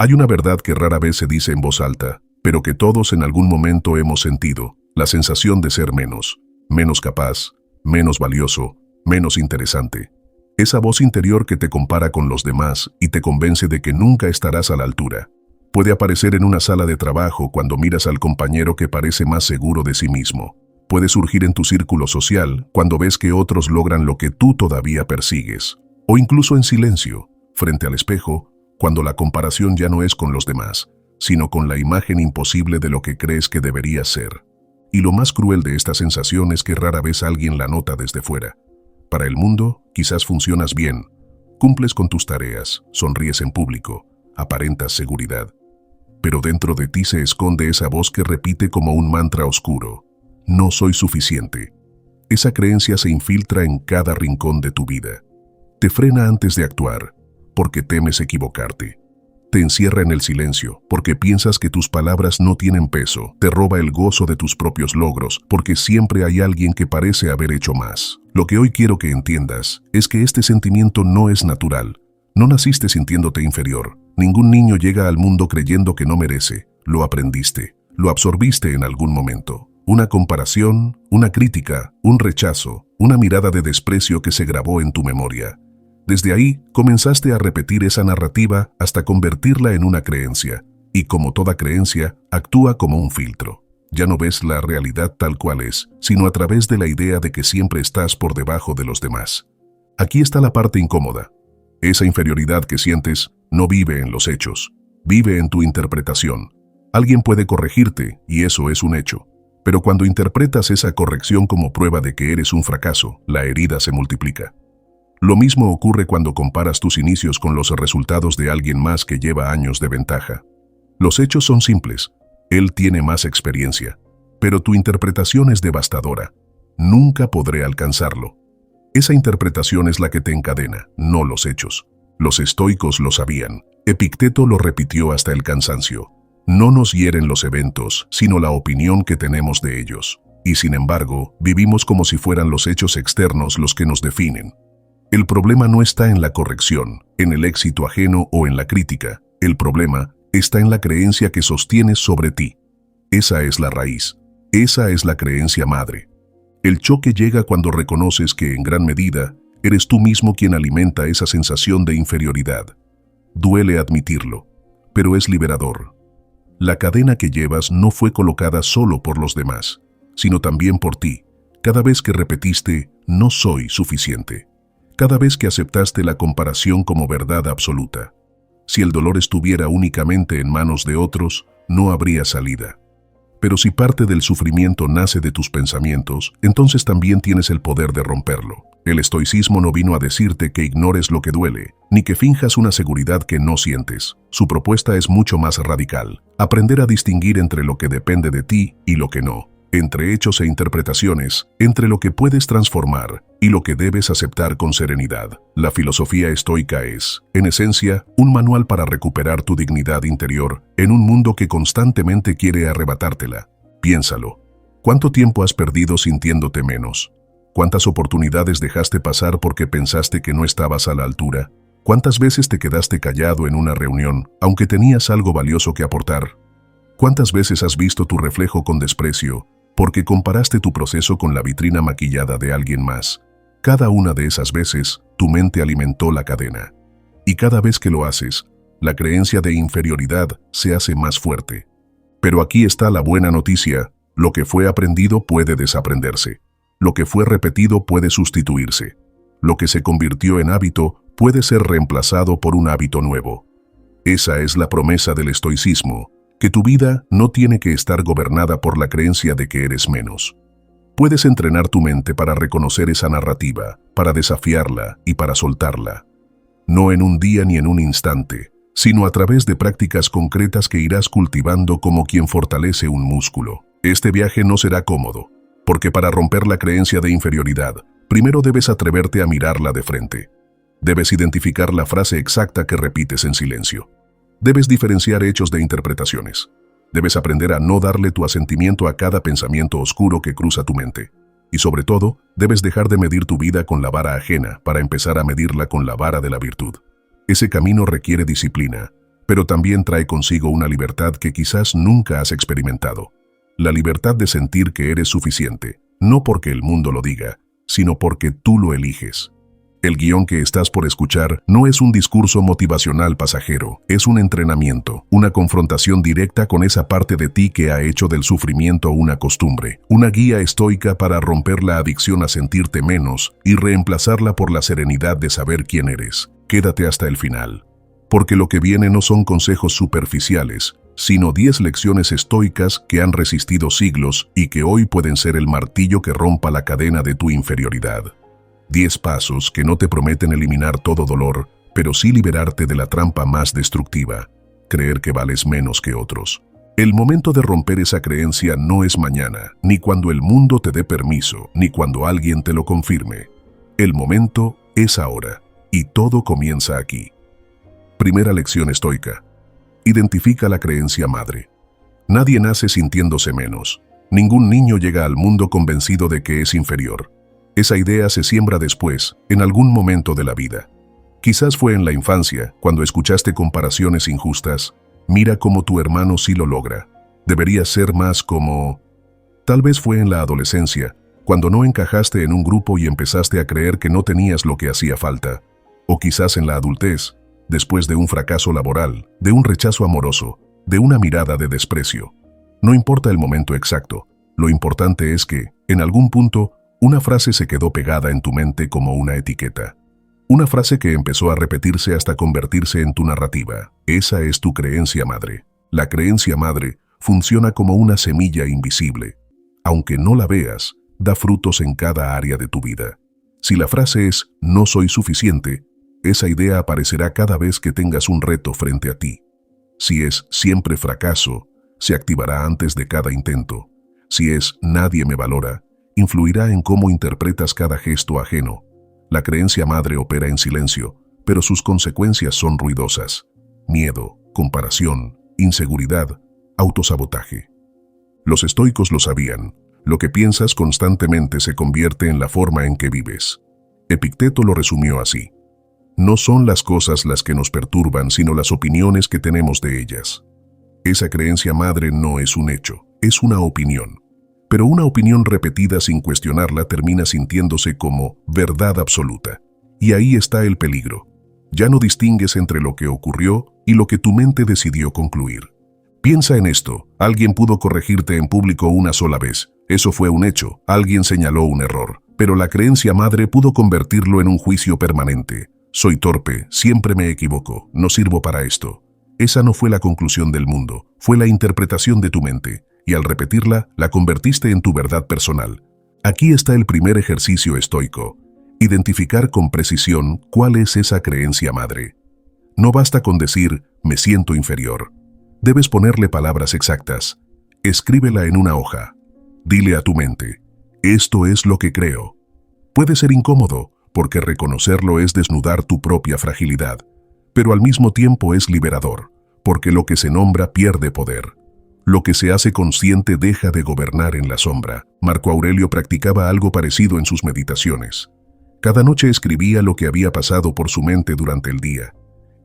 Hay una verdad que rara vez se dice en voz alta, pero que todos en algún momento hemos sentido, la sensación de ser menos capaz, menos valioso, menos interesante. Esa voz interior que te compara con los demás y te convence de que nunca estarás a la altura. Puede aparecer en una sala de trabajo cuando miras al compañero que parece más seguro de sí mismo. Puede surgir en tu círculo social cuando ves que otros logran lo que tú todavía persigues. O incluso en silencio, frente al espejo, cuando la comparación ya no es con los demás, sino con la imagen imposible de lo que crees que deberías ser. Y lo más cruel de esta sensación es que rara vez alguien la nota desde fuera. Para el mundo, quizás funcionas bien, cumples con tus tareas, sonríes en público, aparentas seguridad. Pero dentro de ti se esconde esa voz que repite como un mantra oscuro: no soy suficiente. Esa creencia se infiltra en cada rincón de tu vida. Te frena antes de actuar, porque temes equivocarte. Te encierra en el silencio, porque piensas que tus palabras no tienen peso. Te roba el gozo de tus propios logros, porque siempre hay alguien que parece haber hecho más. Lo que hoy quiero que entiendas es que este sentimiento no es natural. No naciste sintiéndote inferior. Ningún niño llega al mundo creyendo que no merece. Lo aprendiste, lo absorbiste en algún momento. Una comparación, una crítica, un rechazo, una mirada de desprecio que se grabó en tu memoria. Desde ahí, comenzaste a repetir esa narrativa hasta convertirla en una creencia, y como toda creencia, actúa como un filtro. Ya no ves la realidad tal cual es, sino a través de la idea de que siempre estás por debajo de los demás. Aquí está la parte incómoda. Esa inferioridad que sientes no vive en los hechos, vive en tu interpretación. Alguien puede corregirte, y eso es un hecho. Pero cuando interpretas esa corrección como prueba de que eres un fracaso, la herida se multiplica. Lo mismo ocurre cuando comparas tus inicios con los resultados de alguien más que lleva años de ventaja. Los hechos son simples. Él tiene más experiencia, pero tu interpretación es devastadora. Nunca podré alcanzarlo. Esa interpretación es la que te encadena, no los hechos. Los estoicos lo sabían. Epicteto lo repitió hasta el cansancio. No nos hieren los eventos, sino la opinión que tenemos de ellos. Y sin embargo, vivimos como si fueran los hechos externos los que nos definen. El problema no está en la corrección, en el éxito ajeno o en la crítica. El problema está en la creencia que sostienes sobre ti. Esa es la raíz. Esa es la creencia madre. El choque llega cuando reconoces que, en gran medida, eres tú mismo quien alimenta esa sensación de inferioridad. Duele admitirlo, pero es liberador. La cadena que llevas no fue colocada solo por los demás, sino también por ti, cada vez que repetiste «no soy suficiente». Cada vez que aceptaste la comparación como verdad absoluta. Si el dolor estuviera únicamente en manos de otros, no habría salida. Pero si parte del sufrimiento nace de tus pensamientos, entonces también tienes el poder de romperlo. El estoicismo no vino a decirte que ignores lo que duele, ni que finjas una seguridad que no sientes. Su propuesta es mucho más radical. Aprender a distinguir entre lo que depende de ti y lo que no. Entre hechos e interpretaciones, entre lo que puedes transformar y lo que debes aceptar con serenidad. La filosofía estoica es, en esencia, un manual para recuperar tu dignidad interior en un mundo que constantemente quiere arrebatártela. Piénsalo. ¿Cuánto tiempo has perdido sintiéndote menos? ¿Cuántas oportunidades dejaste pasar porque pensaste que no estabas a la altura? ¿Cuántas veces te quedaste callado en una reunión, aunque tenías algo valioso que aportar? ¿Cuántas veces has visto tu reflejo con desprecio porque comparaste tu proceso con la vitrina maquillada de alguien más? Cada una de esas veces, tu mente alimentó la cadena. Y cada vez que lo haces, la creencia de inferioridad se hace más fuerte. Pero aquí está la buena noticia: lo que fue aprendido puede desaprenderse. Lo que fue repetido puede sustituirse. Lo que se convirtió en hábito puede ser reemplazado por un hábito nuevo. Esa es la promesa del estoicismo, que tu vida no tiene que estar gobernada por la creencia de que eres menos. Puedes entrenar tu mente para reconocer esa narrativa, para desafiarla y para soltarla. No en un día ni en un instante, sino a través de prácticas concretas que irás cultivando como quien fortalece un músculo. Este viaje no será cómodo, porque para romper la creencia de inferioridad, primero debes atreverte a mirarla de frente. Debes identificar la frase exacta que repites en silencio. Debes diferenciar hechos de interpretaciones. Debes aprender a no darle tu asentimiento a cada pensamiento oscuro que cruza tu mente. Y sobre todo, debes dejar de medir tu vida con la vara ajena para empezar a medirla con la vara de la virtud. Ese camino requiere disciplina, pero también trae consigo una libertad que quizás nunca has experimentado. La libertad de sentir que eres suficiente, no porque el mundo lo diga, sino porque tú lo eliges. El guión que estás por escuchar no es un discurso motivacional pasajero, es un entrenamiento, una confrontación directa con esa parte de ti que ha hecho del sufrimiento una costumbre, una guía estoica para romper la adicción a sentirte menos y reemplazarla por la serenidad de saber quién eres. Quédate hasta el final, porque lo que viene no son consejos superficiales, sino 10 lecciones estoicas que han resistido siglos y que hoy pueden ser el martillo que rompa la cadena de tu inferioridad. 10 pasos que no te prometen eliminar todo dolor, pero sí liberarte de la trampa más destructiva, creer que vales menos que otros. El momento de romper esa creencia no es mañana, ni cuando el mundo te dé permiso, ni cuando alguien te lo confirme. El momento es ahora, y todo comienza aquí. Primera lección estoica. Identifica la creencia madre. Nadie nace sintiéndose menos. Ningún niño llega al mundo convencido de que es inferior. Esa idea se siembra después, en algún momento de la vida. Quizás fue en la infancia, cuando escuchaste comparaciones injustas. Mira cómo tu hermano sí lo logra. Deberías ser más como... Tal vez fue en la adolescencia, cuando no encajaste en un grupo y empezaste a creer que no tenías lo que hacía falta. O quizás en la adultez, después de un fracaso laboral, de un rechazo amoroso, de una mirada de desprecio. No importa el momento exacto, lo importante es que, en algún punto, una frase se quedó pegada en tu mente como una etiqueta. Una frase que empezó a repetirse hasta convertirse en tu narrativa. Esa es tu creencia madre. La creencia madre funciona como una semilla invisible. Aunque no la veas, da frutos en cada área de tu vida. Si la frase es "no soy suficiente", esa idea aparecerá cada vez que tengas un reto frente a ti. Si es "siempre fracaso", se activará antes de cada intento. Si es "nadie me valora", influirá en cómo interpretas cada gesto ajeno. La creencia madre opera en silencio, pero sus consecuencias son ruidosas. Miedo, comparación, inseguridad, autosabotaje. Los estoicos lo sabían. Lo que piensas constantemente se convierte en la forma en que vives. Epicteto lo resumió así. No son las cosas las que nos perturban, sino las opiniones que tenemos de ellas. Esa creencia madre no es un hecho, es una opinión. Pero una opinión repetida sin cuestionarla termina sintiéndose como verdad absoluta. Y ahí está el peligro. Ya no distingues entre lo que ocurrió y lo que tu mente decidió concluir. Piensa en esto, alguien pudo corregirte en público una sola vez. Eso fue un hecho, alguien señaló un error. Pero la creencia madre pudo convertirlo en un juicio permanente. Soy torpe, siempre me equivoco, no sirvo para esto. Esa no fue la conclusión del mundo, fue la interpretación de tu mente. Y al repetirla, la convertiste en tu verdad personal. Aquí está el primer ejercicio estoico. Identificar con precisión cuál es esa creencia madre. No basta con decir, me siento inferior. Debes ponerle palabras exactas. Escríbela en una hoja. Dile a tu mente, esto es lo que creo. Puede ser incómodo, porque reconocerlo es desnudar tu propia fragilidad. Pero al mismo tiempo es liberador, porque lo que se nombra pierde poder. Lo que se hace consciente deja de gobernar en la sombra. Marco Aurelio practicaba algo parecido en sus meditaciones. Cada noche escribía lo que había pasado por su mente durante el día.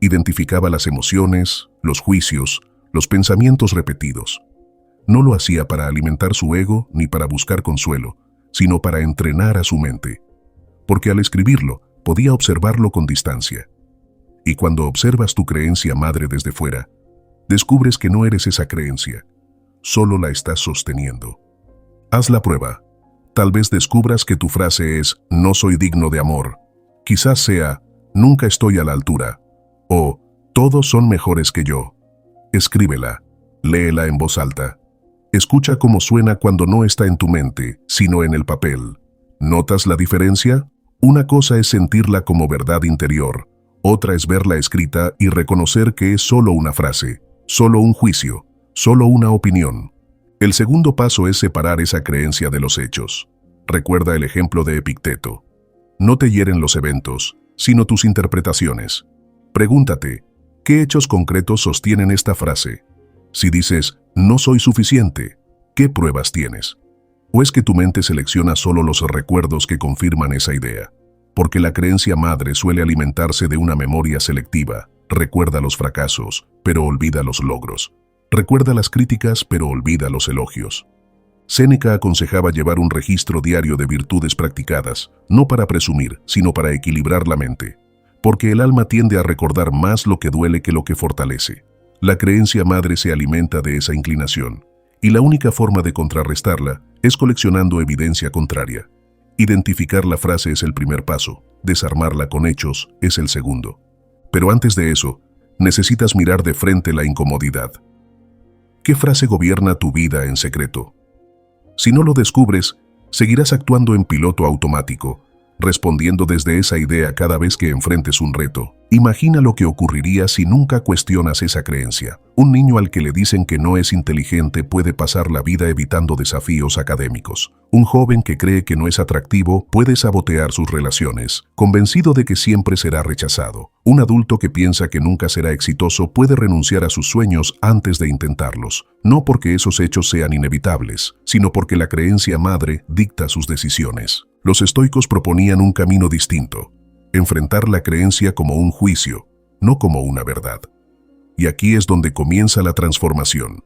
Identificaba las emociones, los juicios, los pensamientos repetidos. No lo hacía para alimentar su ego ni para buscar consuelo, sino para entrenar a su mente. Porque al escribirlo, podía observarlo con distancia. Y cuando observas tu creencia madre desde fuera, descubres que no eres esa creencia, solo la estás sosteniendo. Haz la prueba. Tal vez descubras que tu frase es "no soy digno de amor". Quizás sea "nunca estoy a la altura" o "todos son mejores que yo". Escríbela, léela en voz alta. Escucha cómo suena cuando no está en tu mente, sino en el papel. ¿Notas la diferencia? Una cosa es sentirla como verdad interior, otra es verla escrita y reconocer que es solo una frase. Solo un juicio, solo una opinión. El segundo paso es separar esa creencia de los hechos. Recuerda el ejemplo de Epicteto. No te hieren los eventos, sino tus interpretaciones. Pregúntate, ¿qué hechos concretos sostienen esta frase? Si dices, no soy suficiente, ¿qué pruebas tienes? ¿O es que tu mente selecciona solo los recuerdos que confirman esa idea? Porque la creencia madre suele alimentarse de una memoria selectiva. Recuerda los fracasos, pero olvida los logros. Recuerda las críticas, pero olvida los elogios. Séneca aconsejaba llevar un registro diario de virtudes practicadas, no para presumir, sino para equilibrar la mente. Porque el alma tiende a recordar más lo que duele que lo que fortalece. La creencia madre se alimenta de esa inclinación, y la única forma de contrarrestarla es coleccionando evidencia contraria. Identificar la frase es el primer paso, desarmarla con hechos es el segundo. Pero antes de eso, necesitas mirar de frente la incomodidad. ¿Qué frase gobierna tu vida en secreto? Si no lo descubres, seguirás actuando en piloto automático, respondiendo desde esa idea cada vez que enfrentes un reto. Imagina lo que ocurriría si nunca cuestionas esa creencia. Un niño al que le dicen que no es inteligente puede pasar la vida evitando desafíos académicos. Un joven que cree que no es atractivo puede sabotear sus relaciones, convencido de que siempre será rechazado. Un adulto que piensa que nunca será exitoso puede renunciar a sus sueños antes de intentarlos, no porque esos hechos sean inevitables, sino porque la creencia madre dicta sus decisiones. Los estoicos proponían un camino distinto, enfrentar la creencia como un juicio, no como una verdad. Y aquí es donde comienza la transformación,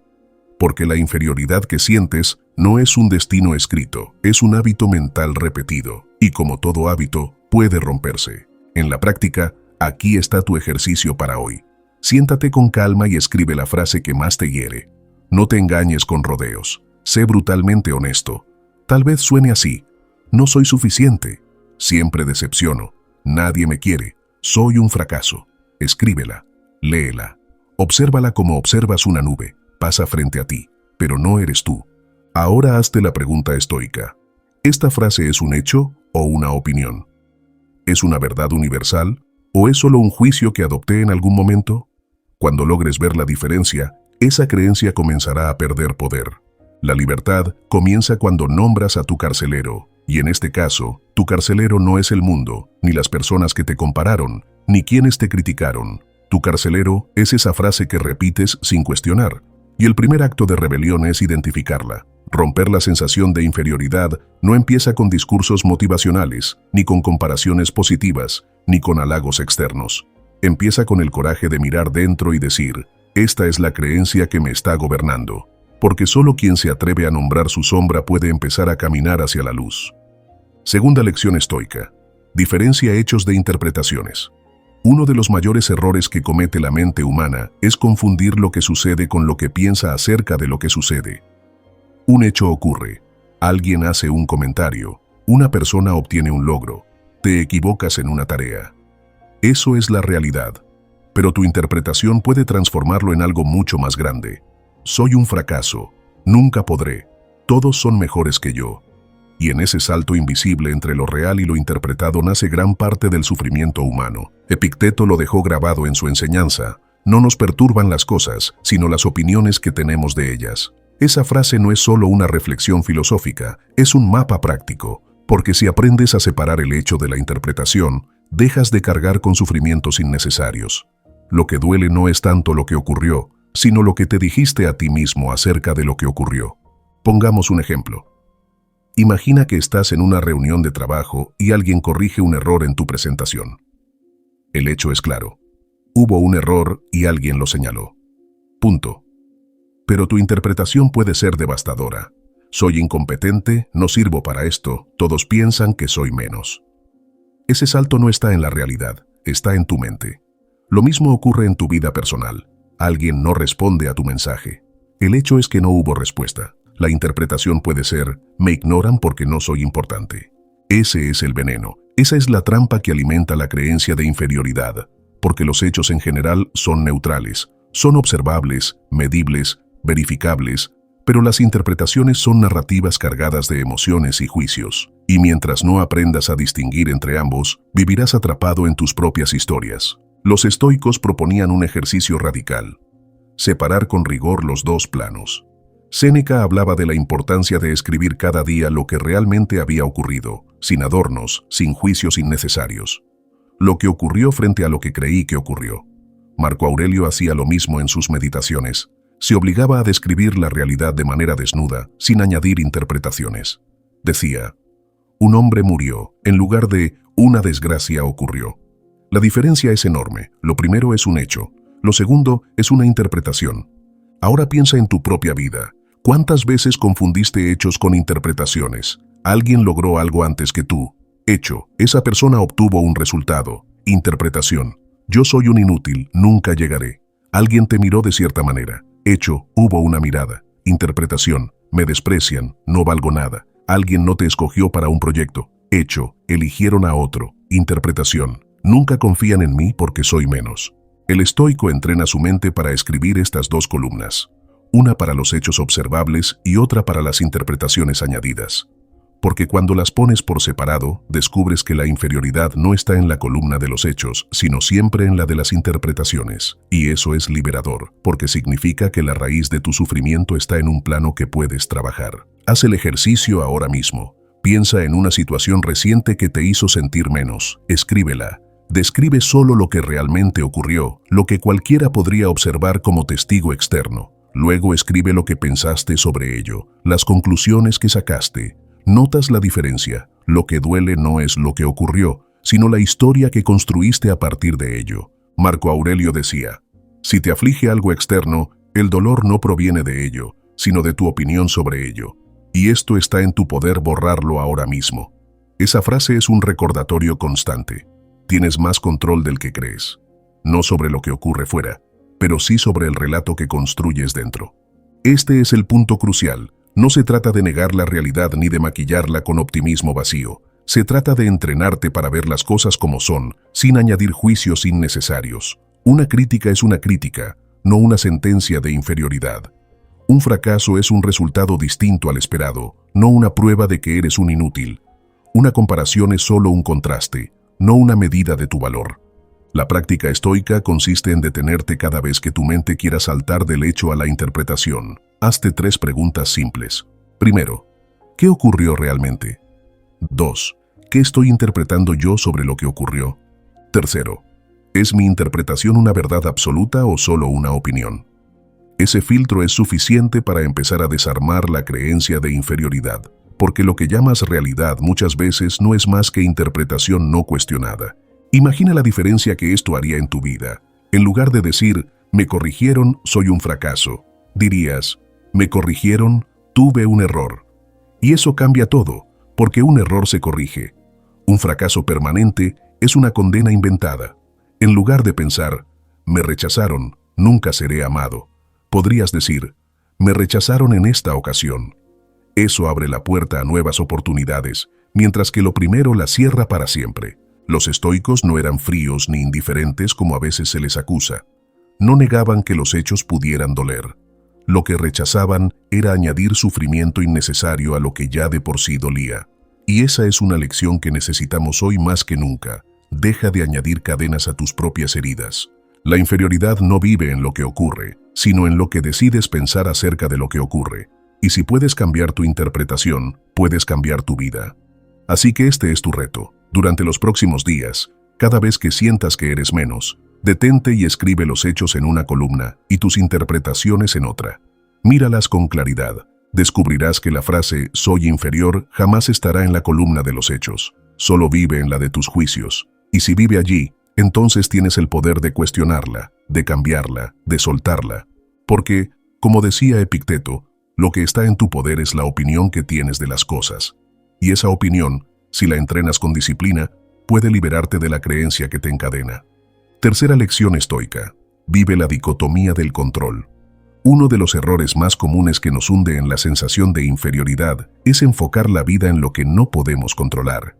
porque la inferioridad que sientes no es un destino escrito, es un hábito mental repetido, y como todo hábito, puede romperse. En la práctica, aquí está tu ejercicio para hoy. Siéntate con calma y escribe la frase que más te hiere. No te engañes con rodeos, sé brutalmente honesto. Tal vez suene así: no soy suficiente, siempre decepciono, nadie me quiere, soy un fracaso. Escríbela, léela, obsérvala como observas una nube, pasa frente a ti, pero no eres tú. Ahora hazte la pregunta estoica: ¿esta frase es un hecho o una opinión? ¿Es una verdad universal o es solo un juicio que adopté en algún momento? Cuando logres ver la diferencia, esa creencia comenzará a perder poder. La libertad comienza cuando nombras a tu carcelero. Y en este caso, tu carcelero no es el mundo, ni las personas que te compararon, ni quienes te criticaron. Tu carcelero es esa frase que repites sin cuestionar. Y el primer acto de rebelión es identificarla. Romper la sensación de inferioridad no empieza con discursos motivacionales, ni con comparaciones positivas, ni con halagos externos. Empieza con el coraje de mirar dentro y decir: esta es la creencia que me está gobernando. Porque solo quien se atreve a nombrar su sombra puede empezar a caminar hacia la luz. Segunda lección estoica: diferencia hechos de interpretaciones. Uno de los mayores errores que comete la mente humana es confundir lo que sucede con lo que piensa acerca de lo que sucede. Un hecho ocurre, alguien hace un comentario, una persona obtiene un logro, te equivocas en una tarea. Eso es la realidad, pero tu interpretación puede transformarlo en algo mucho más grande. Soy un fracaso, nunca podré, todos son mejores que yo. Y en ese salto invisible entre lo real y lo interpretado nace gran parte del sufrimiento humano. Epicteto lo dejó grabado en su enseñanza: no nos perturban las cosas, sino las opiniones que tenemos de ellas. Esa frase no es solo una reflexión filosófica, es un mapa práctico, porque si aprendes a separar el hecho de la interpretación, dejas de cargar con sufrimientos innecesarios. Lo que duele no es tanto lo que ocurrió, sino lo que te dijiste a ti mismo acerca de lo que ocurrió. Pongamos un ejemplo. Imagina que estás en una reunión de trabajo y alguien corrige un error en tu presentación. El hecho es claro. Hubo un error y alguien lo señaló. Punto. Pero tu interpretación puede ser devastadora. Soy incompetente, no sirvo para esto, todos piensan que soy menos. Ese salto no está en la realidad, está en tu mente. Lo mismo ocurre en tu vida personal. Alguien no responde a tu mensaje. El hecho es que no hubo respuesta. La interpretación puede ser: me ignoran porque no soy importante. Ese es el veneno. Esa es la trampa que alimenta la creencia de inferioridad, porque los hechos en general son neutrales, son observables, medibles, verificables, pero las interpretaciones son narrativas cargadas de emociones y juicios. Y mientras no aprendas a distinguir entre ambos, vivirás atrapado en tus propias historias. Los estoicos proponían un ejercicio radical: separar con rigor los dos planos. Séneca hablaba de la importancia de escribir cada día lo que realmente había ocurrido, sin adornos, sin juicios innecesarios. Lo que ocurrió frente a lo que creí que ocurrió. Marco Aurelio hacía lo mismo en sus meditaciones. Se obligaba a describir la realidad de manera desnuda, sin añadir interpretaciones. Decía: un hombre murió, en lugar de una desgracia ocurrió. La diferencia es enorme. Lo primero es un hecho. Lo segundo es una interpretación. Ahora piensa en tu propia vida. ¿Cuántas veces confundiste hechos con interpretaciones? Alguien logró algo antes que tú. Hecho, esa persona obtuvo un resultado. Interpretación, yo soy un inútil, nunca llegaré. Alguien te miró de cierta manera. Hecho, hubo una mirada. Interpretación, me desprecian, no valgo nada. Alguien no te escogió para un proyecto. Hecho, eligieron a otro. Interpretación, nunca confían en mí porque soy menos. El estoico entrena su mente para escribir estas dos columnas, una para los hechos observables y otra para las interpretaciones añadidas. Porque cuando las pones por separado, descubres que la inferioridad no está en la columna de los hechos, sino siempre en la de las interpretaciones. Y eso es liberador, porque significa que la raíz de tu sufrimiento está en un plano que puedes trabajar. Haz el ejercicio ahora mismo. Piensa en una situación reciente que te hizo sentir menos. Escríbela. Describe solo lo que realmente ocurrió, lo que cualquiera podría observar como testigo externo. Luego escribe lo que pensaste sobre ello, las conclusiones que sacaste. Notas la diferencia. Lo que duele no es lo que ocurrió, sino la historia que construiste a partir de ello. Marco Aurelio decía, si te aflige algo externo, el dolor no proviene de ello, sino de tu opinión sobre ello. Y esto está en tu poder borrarlo ahora mismo. Esa frase es un recordatorio constante. Tienes más control del que crees. No sobre lo que ocurre fuera, pero sí sobre el relato que construyes dentro. Este es el punto crucial. No se trata de negar la realidad ni de maquillarla con optimismo vacío. Se trata de entrenarte para ver las cosas como son, sin añadir juicios innecesarios. Una crítica es una crítica, no una sentencia de inferioridad. Un fracaso es un resultado distinto al esperado, no una prueba de que eres un inútil. Una comparación es solo un contraste, no una medida de tu valor. La práctica estoica consiste en detenerte cada vez que tu mente quiera saltar del hecho a la interpretación. Hazte 3 preguntas simples. Primero, ¿qué ocurrió realmente? 2. ¿Qué estoy interpretando yo sobre lo que ocurrió? Tercero, ¿es mi interpretación una verdad absoluta o solo una opinión? Ese filtro es suficiente para empezar a desarmar la creencia de inferioridad, porque lo que llamas realidad muchas veces no es más que interpretación no cuestionada. Imagina la diferencia que esto haría en tu vida. En lugar de decir, me corrigieron, soy un fracaso, dirías, me corrigieron, tuve un error. Y eso cambia todo, porque un error se corrige. Un fracaso permanente es una condena inventada. En lugar de pensar, me rechazaron, nunca seré amado, podrías decir, me rechazaron en esta ocasión. Eso abre la puerta a nuevas oportunidades, mientras que lo primero la cierra para siempre. Los estoicos no eran fríos ni indiferentes como a veces se les acusa. No negaban que los hechos pudieran doler. Lo que rechazaban era añadir sufrimiento innecesario a lo que ya de por sí dolía. Y esa es una lección que necesitamos hoy más que nunca. Deja de añadir cadenas a tus propias heridas. La inferioridad no vive en lo que ocurre, sino en lo que decides pensar acerca de lo que ocurre. Y si puedes cambiar tu interpretación, puedes cambiar tu vida. Así que este es tu reto. Durante los próximos días, cada vez que sientas que eres menos, detente y escribe los hechos en una columna y tus interpretaciones en otra. Míralas con claridad. Descubrirás que la frase «soy inferior» jamás estará en la columna de los hechos. Solo vive en la de tus juicios. Y si vive allí, entonces tienes el poder de cuestionarla, de cambiarla, de soltarla. Porque, como decía Epicteto, lo que está en tu poder es la opinión que tienes de las cosas. Y esa opinión, si la entrenas con disciplina, puede liberarte de la creencia que te encadena. Tercera lección estoica. Vive la dicotomía del control. Uno de los errores más comunes que nos hunde en la sensación de inferioridad es enfocar la vida en lo que no podemos controlar.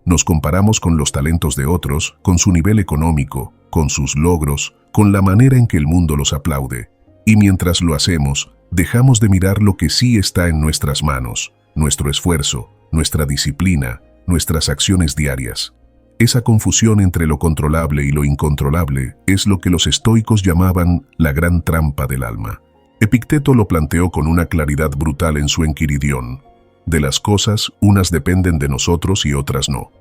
Nos comparamos con los talentos de otros, con su nivel económico, con sus logros, con la manera en que el mundo los aplaude. Y mientras lo hacemos, dejamos de mirar lo que sí está en nuestras manos, nuestro esfuerzo, nuestra disciplina, nuestras acciones diarias. Esa confusión entre lo controlable y lo incontrolable es lo que los estoicos llamaban la gran trampa del alma. Epicteto lo planteó con una claridad brutal en su Enquiridión. De las cosas, unas dependen de nosotros y otras no.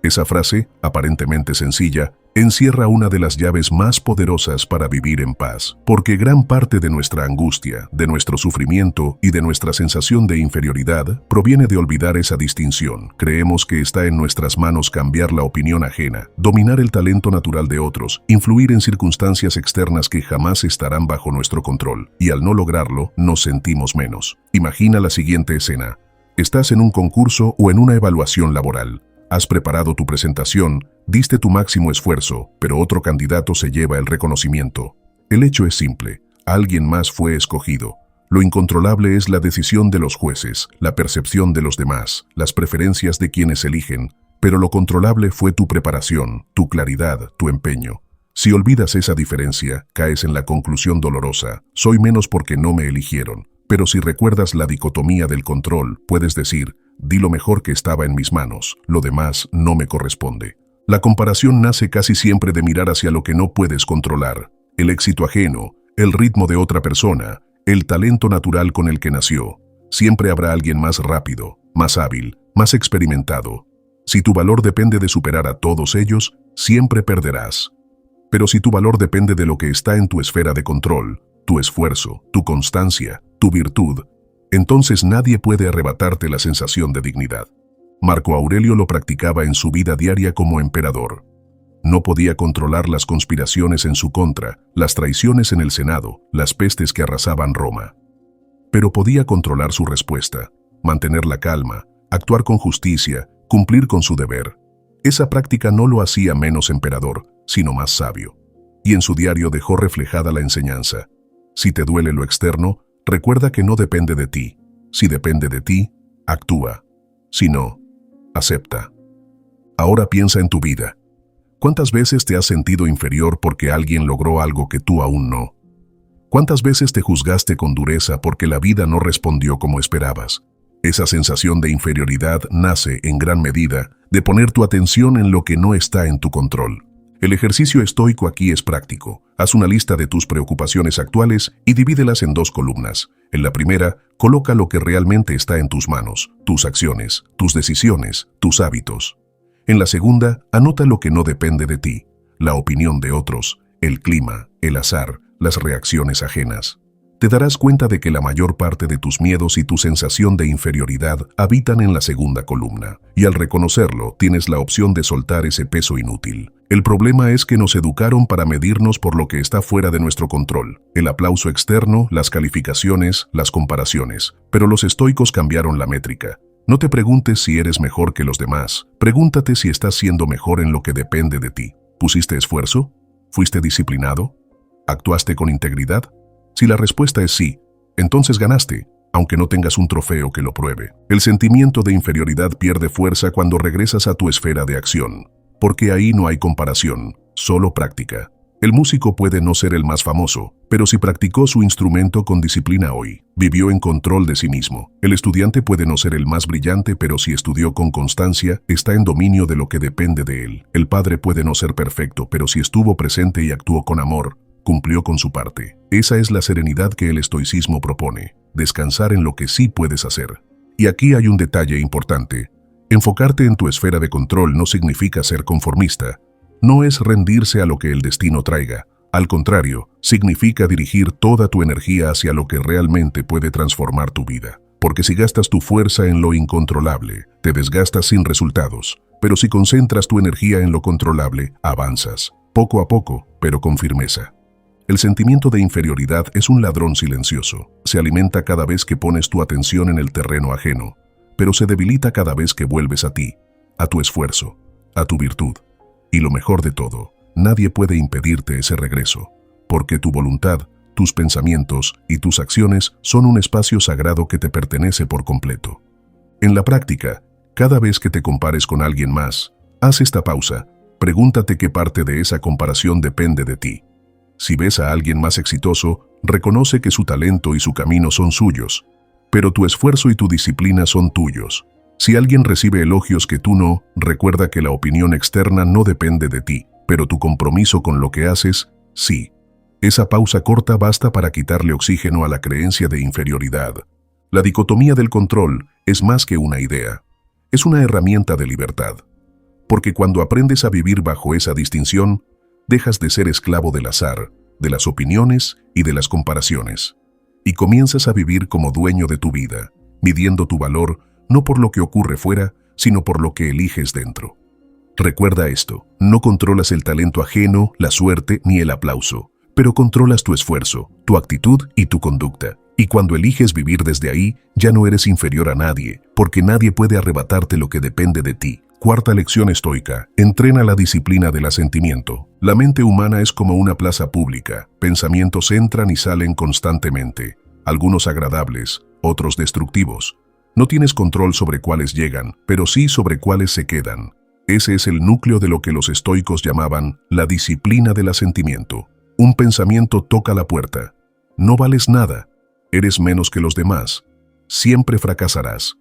Esa frase, aparentemente sencilla, encierra una de las llaves más poderosas para vivir en paz, porque gran parte de nuestra angustia, de nuestro sufrimiento y de nuestra sensación de inferioridad proviene de olvidar esa distinción. Creemos que está en nuestras manos cambiar la opinión ajena, dominar el talento natural de otros, influir en circunstancias externas que jamás estarán bajo nuestro control, y al no lograrlo, nos sentimos menos. Imagina la siguiente escena. Estás en un concurso o en una evaluación laboral. Has preparado tu presentación, diste tu máximo esfuerzo, pero otro candidato se lleva el reconocimiento. El hecho es simple, alguien más fue escogido. Lo incontrolable es la decisión de los jueces, la percepción de los demás, las preferencias de quienes eligen, pero lo controlable fue tu preparación, tu claridad, tu empeño. Si olvidas esa diferencia, caes en la conclusión dolorosa, soy menos porque no me eligieron. Pero si recuerdas la dicotomía del control, puedes decir, di lo mejor que estaba en mis manos, lo demás no me corresponde. La comparación nace casi siempre de mirar hacia lo que no puedes controlar, el éxito ajeno, el ritmo de otra persona, el talento natural con el que nació. Siempre habrá alguien más rápido, más hábil, más experimentado. Si tu valor depende de superar a todos ellos, siempre perderás. Pero si tu valor depende de lo que está en tu esfera de control, tu esfuerzo, tu constancia, tu virtud, entonces nadie puede arrebatarte la sensación de dignidad. Marco Aurelio lo practicaba en su vida diaria como emperador. No podía controlar las conspiraciones en su contra, las traiciones en el Senado, las pestes que arrasaban Roma. Pero podía controlar su respuesta, mantener la calma, actuar con justicia, cumplir con su deber. Esa práctica no lo hacía menos emperador, sino más sabio. Y en su diario dejó reflejada la enseñanza. Si te duele lo externo, recuerda que no depende de ti. Si depende de ti, actúa. Si no, acepta. Ahora piensa en tu vida. ¿Cuántas veces te has sentido inferior porque alguien logró algo que tú aún no? ¿Cuántas veces te juzgaste con dureza porque la vida no respondió como esperabas? Esa sensación de inferioridad nace, en gran medida, de poner tu atención en lo que no está en tu control. El ejercicio estoico aquí es práctico. Haz una lista de tus preocupaciones actuales y divídelas en 2 columnas. En la primera, coloca lo que realmente está en tus manos, tus acciones, tus decisiones, tus hábitos. En la segunda, anota lo que no depende de ti, la opinión de otros, el clima, el azar, las reacciones ajenas. Te darás cuenta de que la mayor parte de tus miedos y tu sensación de inferioridad habitan en la segunda columna, y al reconocerlo tienes la opción de soltar ese peso inútil. El problema es que nos educaron para medirnos por lo que está fuera de nuestro control, el aplauso externo, las calificaciones, las comparaciones, pero los estoicos cambiaron la métrica. No te preguntes si eres mejor que los demás, pregúntate si estás siendo mejor en lo que depende de ti. ¿Pusiste esfuerzo? ¿Fuiste disciplinado? ¿Actuaste con integridad? Si la respuesta es sí, entonces ganaste, aunque no tengas un trofeo que lo pruebe. El sentimiento de inferioridad pierde fuerza cuando regresas a tu esfera de acción, porque ahí no hay comparación, solo práctica. El músico puede no ser el más famoso, pero si practicó su instrumento con disciplina hoy, vivió en control de sí mismo. El estudiante puede no ser el más brillante, pero si estudió con constancia, está en dominio de lo que depende de él. El padre puede no ser perfecto, pero si estuvo presente y actuó con amor, cumplió con su parte. Esa es la serenidad que el estoicismo propone, descansar en lo que sí puedes hacer. Y aquí hay un detalle importante. Enfocarte en tu esfera de control no significa ser conformista. No es rendirse a lo que el destino traiga. Al contrario, significa dirigir toda tu energía hacia lo que realmente puede transformar tu vida. Porque si gastas tu fuerza en lo incontrolable, te desgastas sin resultados. Pero si concentras tu energía en lo controlable, avanzas, poco a poco, pero con firmeza. El sentimiento de inferioridad es un ladrón silencioso. Se alimenta cada vez que pones tu atención en el terreno ajeno, pero se debilita cada vez que vuelves a ti, a tu esfuerzo, a tu virtud. Y lo mejor de todo, nadie puede impedirte ese regreso, porque tu voluntad, tus pensamientos y tus acciones son un espacio sagrado que te pertenece por completo. En la práctica, cada vez que te compares con alguien más, haz esta pausa, pregúntate qué parte de esa comparación depende de ti. Si ves a alguien más exitoso, reconoce que su talento y su camino son suyos, pero tu esfuerzo y tu disciplina son tuyos. Si alguien recibe elogios que tú no, recuerda que la opinión externa no depende de ti, pero tu compromiso con lo que haces, sí. Esa pausa corta basta para quitarle oxígeno a la creencia de inferioridad. La dicotomía del control es más que una idea, es una herramienta de libertad. porque cuando aprendes a vivir bajo esa distinción, dejas de ser esclavo del azar, de las opiniones y de las comparaciones, y comienzas a vivir como dueño de tu vida, midiendo tu valor no por lo que ocurre fuera, sino por lo que eliges dentro. Recuerda esto, no controlas el talento ajeno, la suerte ni el aplauso, pero controlas tu esfuerzo, tu actitud y tu conducta. Y cuando eliges vivir desde ahí, ya no eres inferior a nadie, porque nadie puede arrebatarte lo que depende de ti. Cuarta lección estoica: entrena la disciplina del asentimiento. La mente humana es como una plaza pública. Pensamientos entran y salen constantemente, algunos agradables, otros destructivos. No tienes control sobre cuáles llegan, pero sí sobre cuáles se quedan. Ese es el núcleo de lo que los estoicos llamaban la disciplina del asentimiento. Un pensamiento toca la puerta. No vales nada. Eres menos que los demás. Siempre fracasarás.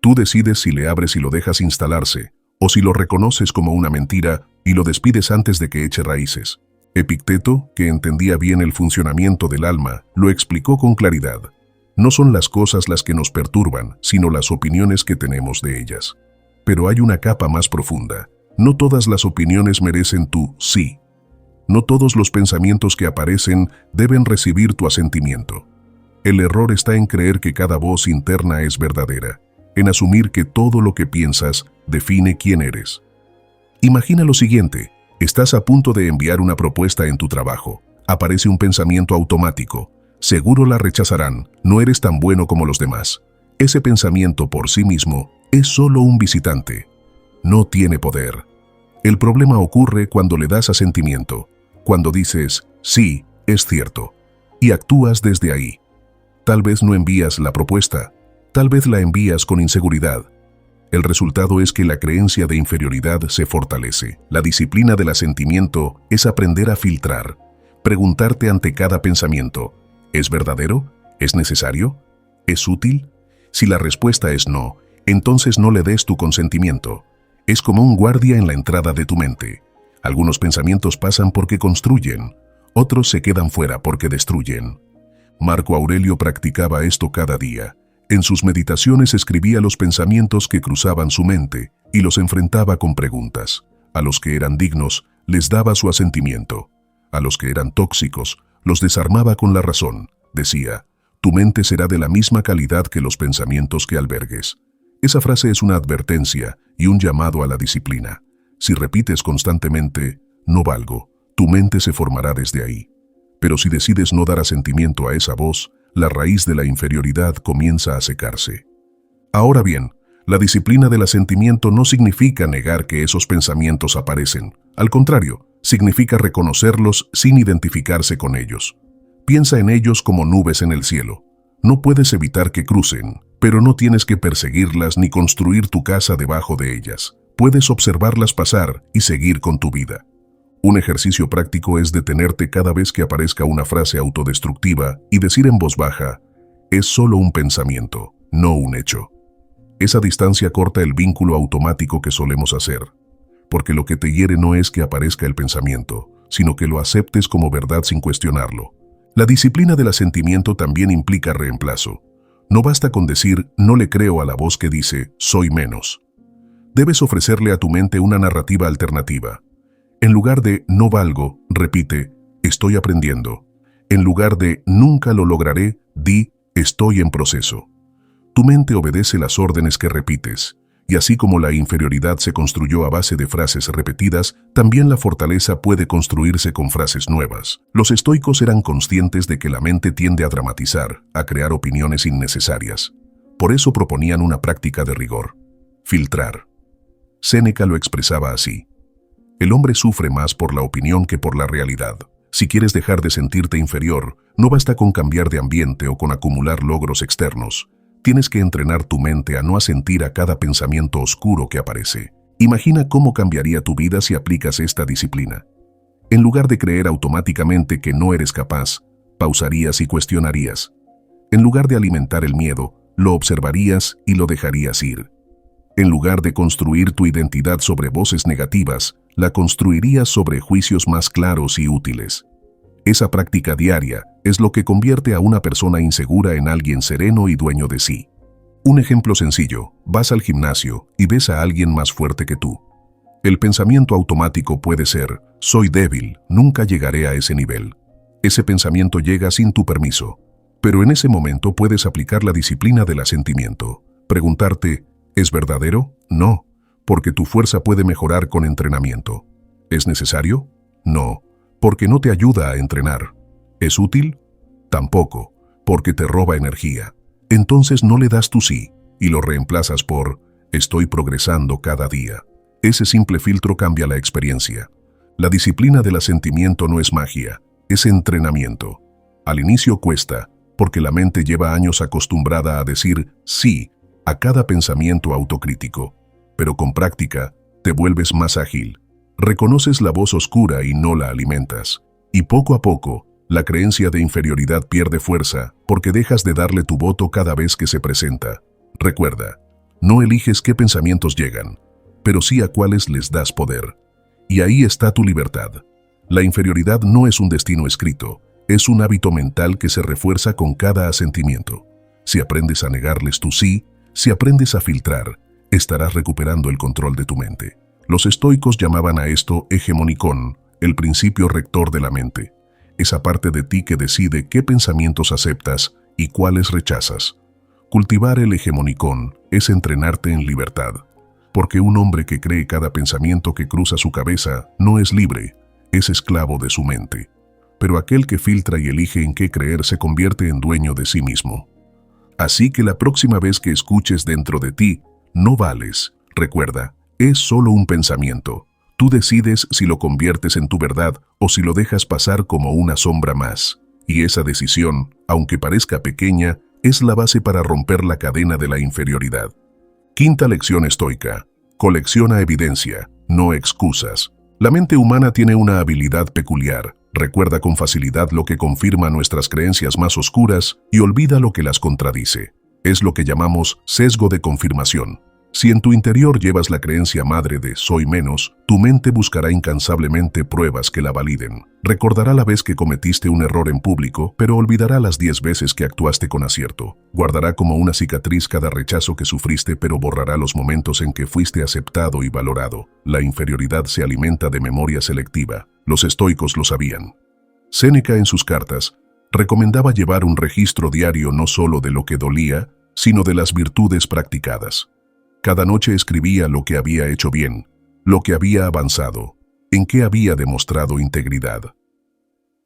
Tú decides si le abres y lo dejas instalarse, o si lo reconoces como una mentira y lo despides antes de que eche raíces. Epicteto, que entendía bien el funcionamiento del alma, lo explicó con claridad. No son las cosas las que nos perturban, sino las opiniones que tenemos de ellas. Pero hay una capa más profunda. No todas las opiniones merecen tu sí. No todos los pensamientos que aparecen deben recibir tu asentimiento. El error está en creer que cada voz interna es verdadera, en asumir que todo lo que piensas define quién eres. Imagina lo siguiente: estás a punto de enviar una propuesta en tu trabajo. Aparece un pensamiento automático: seguro la rechazarán, no eres tan bueno como los demás. Ese pensamiento por sí mismo es solo un visitante. No tiene poder. El problema ocurre cuando le das asentimiento, cuando dices, sí, es cierto, y actúas desde ahí. Tal vez no envías la propuesta, tal vez la envías con inseguridad. El resultado es que la creencia de inferioridad se fortalece. La disciplina del asentimiento es aprender a filtrar, preguntarte ante cada pensamiento: ¿es verdadero? ¿Es necesario? ¿Es útil? Si la respuesta es no, entonces no le des tu consentimiento. Es como un guardia en la entrada de tu mente. Algunos pensamientos pasan porque construyen, otros se quedan fuera porque destruyen. Marco Aurelio practicaba esto cada día. En sus meditaciones escribía los pensamientos que cruzaban su mente y los enfrentaba con preguntas. A los que eran dignos, les daba su asentimiento. A los que eran tóxicos, los desarmaba con la razón. Decía: tu mente será de la misma calidad que los pensamientos que albergues. Esa frase es una advertencia y un llamado a la disciplina. Si repites constantemente, no valgo, tu mente se formará desde ahí. Pero si decides no dar asentimiento a esa voz, la raíz de la inferioridad comienza a secarse. Ahora bien, la disciplina del asentimiento no significa negar que esos pensamientos aparecen. Al contrario, significa reconocerlos sin identificarse con ellos. Piensa en ellos como nubes en el cielo. No puedes evitar que crucen, pero no tienes que perseguirlas ni construir tu casa debajo de ellas. Puedes observarlas pasar y seguir con tu vida. Un ejercicio práctico es detenerte cada vez que aparezca una frase autodestructiva y decir en voz baja: es solo un pensamiento, no un hecho. Esa distancia corta el vínculo automático que solemos hacer, porque lo que te hiere no es que aparezca el pensamiento, sino que lo aceptes como verdad sin cuestionarlo. La disciplina del asentimiento también implica reemplazo. No basta con decir no le creo a la voz que dice soy menos. Debes ofrecerle a tu mente una narrativa alternativa. En lugar de no valgo, repite estoy aprendiendo. En lugar de nunca lo lograré, di estoy en proceso. Tu mente obedece las órdenes que repites, y así como la inferioridad se construyó a base de frases repetidas, también la fortaleza puede construirse con frases nuevas. Los estoicos eran conscientes de que la mente tiende a dramatizar, a crear opiniones innecesarias. Por eso proponían una práctica de rigor: filtrar. Séneca lo expresaba así: el hombre sufre más por la opinión que por la realidad. Si quieres dejar de sentirte inferior, no basta con cambiar de ambiente o con acumular logros externos. Tienes que entrenar tu mente a no asentir a cada pensamiento oscuro que aparece. Imagina cómo cambiaría tu vida si aplicas esta disciplina. En lugar de creer automáticamente que no eres capaz, pausarías y cuestionarías. En lugar de alimentar el miedo, lo observarías y lo dejarías ir. En lugar de construir tu identidad sobre voces negativas, la construirías sobre juicios más claros y útiles. Esa práctica diaria es lo que convierte a una persona insegura en alguien sereno y dueño de sí. Un ejemplo sencillo: vas al gimnasio y ves a alguien más fuerte que tú. El pensamiento automático puede ser, soy débil, nunca llegaré a ese nivel. Ese pensamiento llega sin tu permiso, pero en ese momento puedes aplicar la disciplina del asentimiento. Preguntarte, ¿es verdadero? No, porque tu fuerza puede mejorar con entrenamiento. ¿Es necesario? No, porque no te ayuda a entrenar. ¿Es útil? Tampoco, porque te roba energía. Entonces no le das tu sí y lo reemplazas por estoy progresando cada día. Ese simple filtro cambia la experiencia. La disciplina del asentimiento no es magia, es entrenamiento. Al inicio cuesta, porque la mente lleva años acostumbrada a decir sí a cada pensamiento autocrítico. Pero con práctica, te vuelves más ágil. Reconoces la voz oscura y no la alimentas. Y poco a poco, la creencia de inferioridad pierde fuerza porque dejas de darle tu voto cada vez que se presenta. Recuerda, no eliges qué pensamientos llegan, pero sí a cuáles les das poder. Y ahí está tu libertad. La inferioridad no es un destino escrito, es un hábito mental que se refuerza con cada asentimiento. Si aprendes a negarles tu sí, si aprendes a filtrar, estarás recuperando el control de tu mente. Los estoicos llamaban a esto hegemonicón, el principio rector de la mente. Esa parte de ti que decide qué pensamientos aceptas y cuáles rechazas. Cultivar el hegemonicón es entrenarte en libertad, porque un hombre que cree cada pensamiento que cruza su cabeza no es libre, es esclavo de su mente. Pero aquel que filtra y elige en qué creer se convierte en dueño de sí mismo. Así que la próxima vez que escuches dentro de ti, no vales, recuerda, es solo un pensamiento. Tú decides si lo conviertes en tu verdad o si lo dejas pasar como una sombra más. Y esa decisión, aunque parezca pequeña, es la base para romper la cadena de la inferioridad. Quinta lección estoica. Colecciona evidencia, no excusas. La mente humana tiene una habilidad peculiar. Recuerda con facilidad lo que confirma nuestras creencias más oscuras y olvida lo que las contradice. Es lo que llamamos sesgo de confirmación. Si en tu interior llevas la creencia madre de soy menos, tu mente buscará incansablemente pruebas que la validen. Recordará la vez que cometiste un error en público, pero olvidará las 10 veces que actuaste con acierto. Guardará como una cicatriz cada rechazo que sufriste, pero borrará los momentos en que fuiste aceptado y valorado. La inferioridad se alimenta de memoria selectiva. Los estoicos lo sabían. Séneca en sus cartas recomendaba llevar un registro diario no solo de lo que dolía, sino de las virtudes practicadas. Cada noche escribía lo que había hecho bien, lo que había avanzado, en qué había demostrado integridad.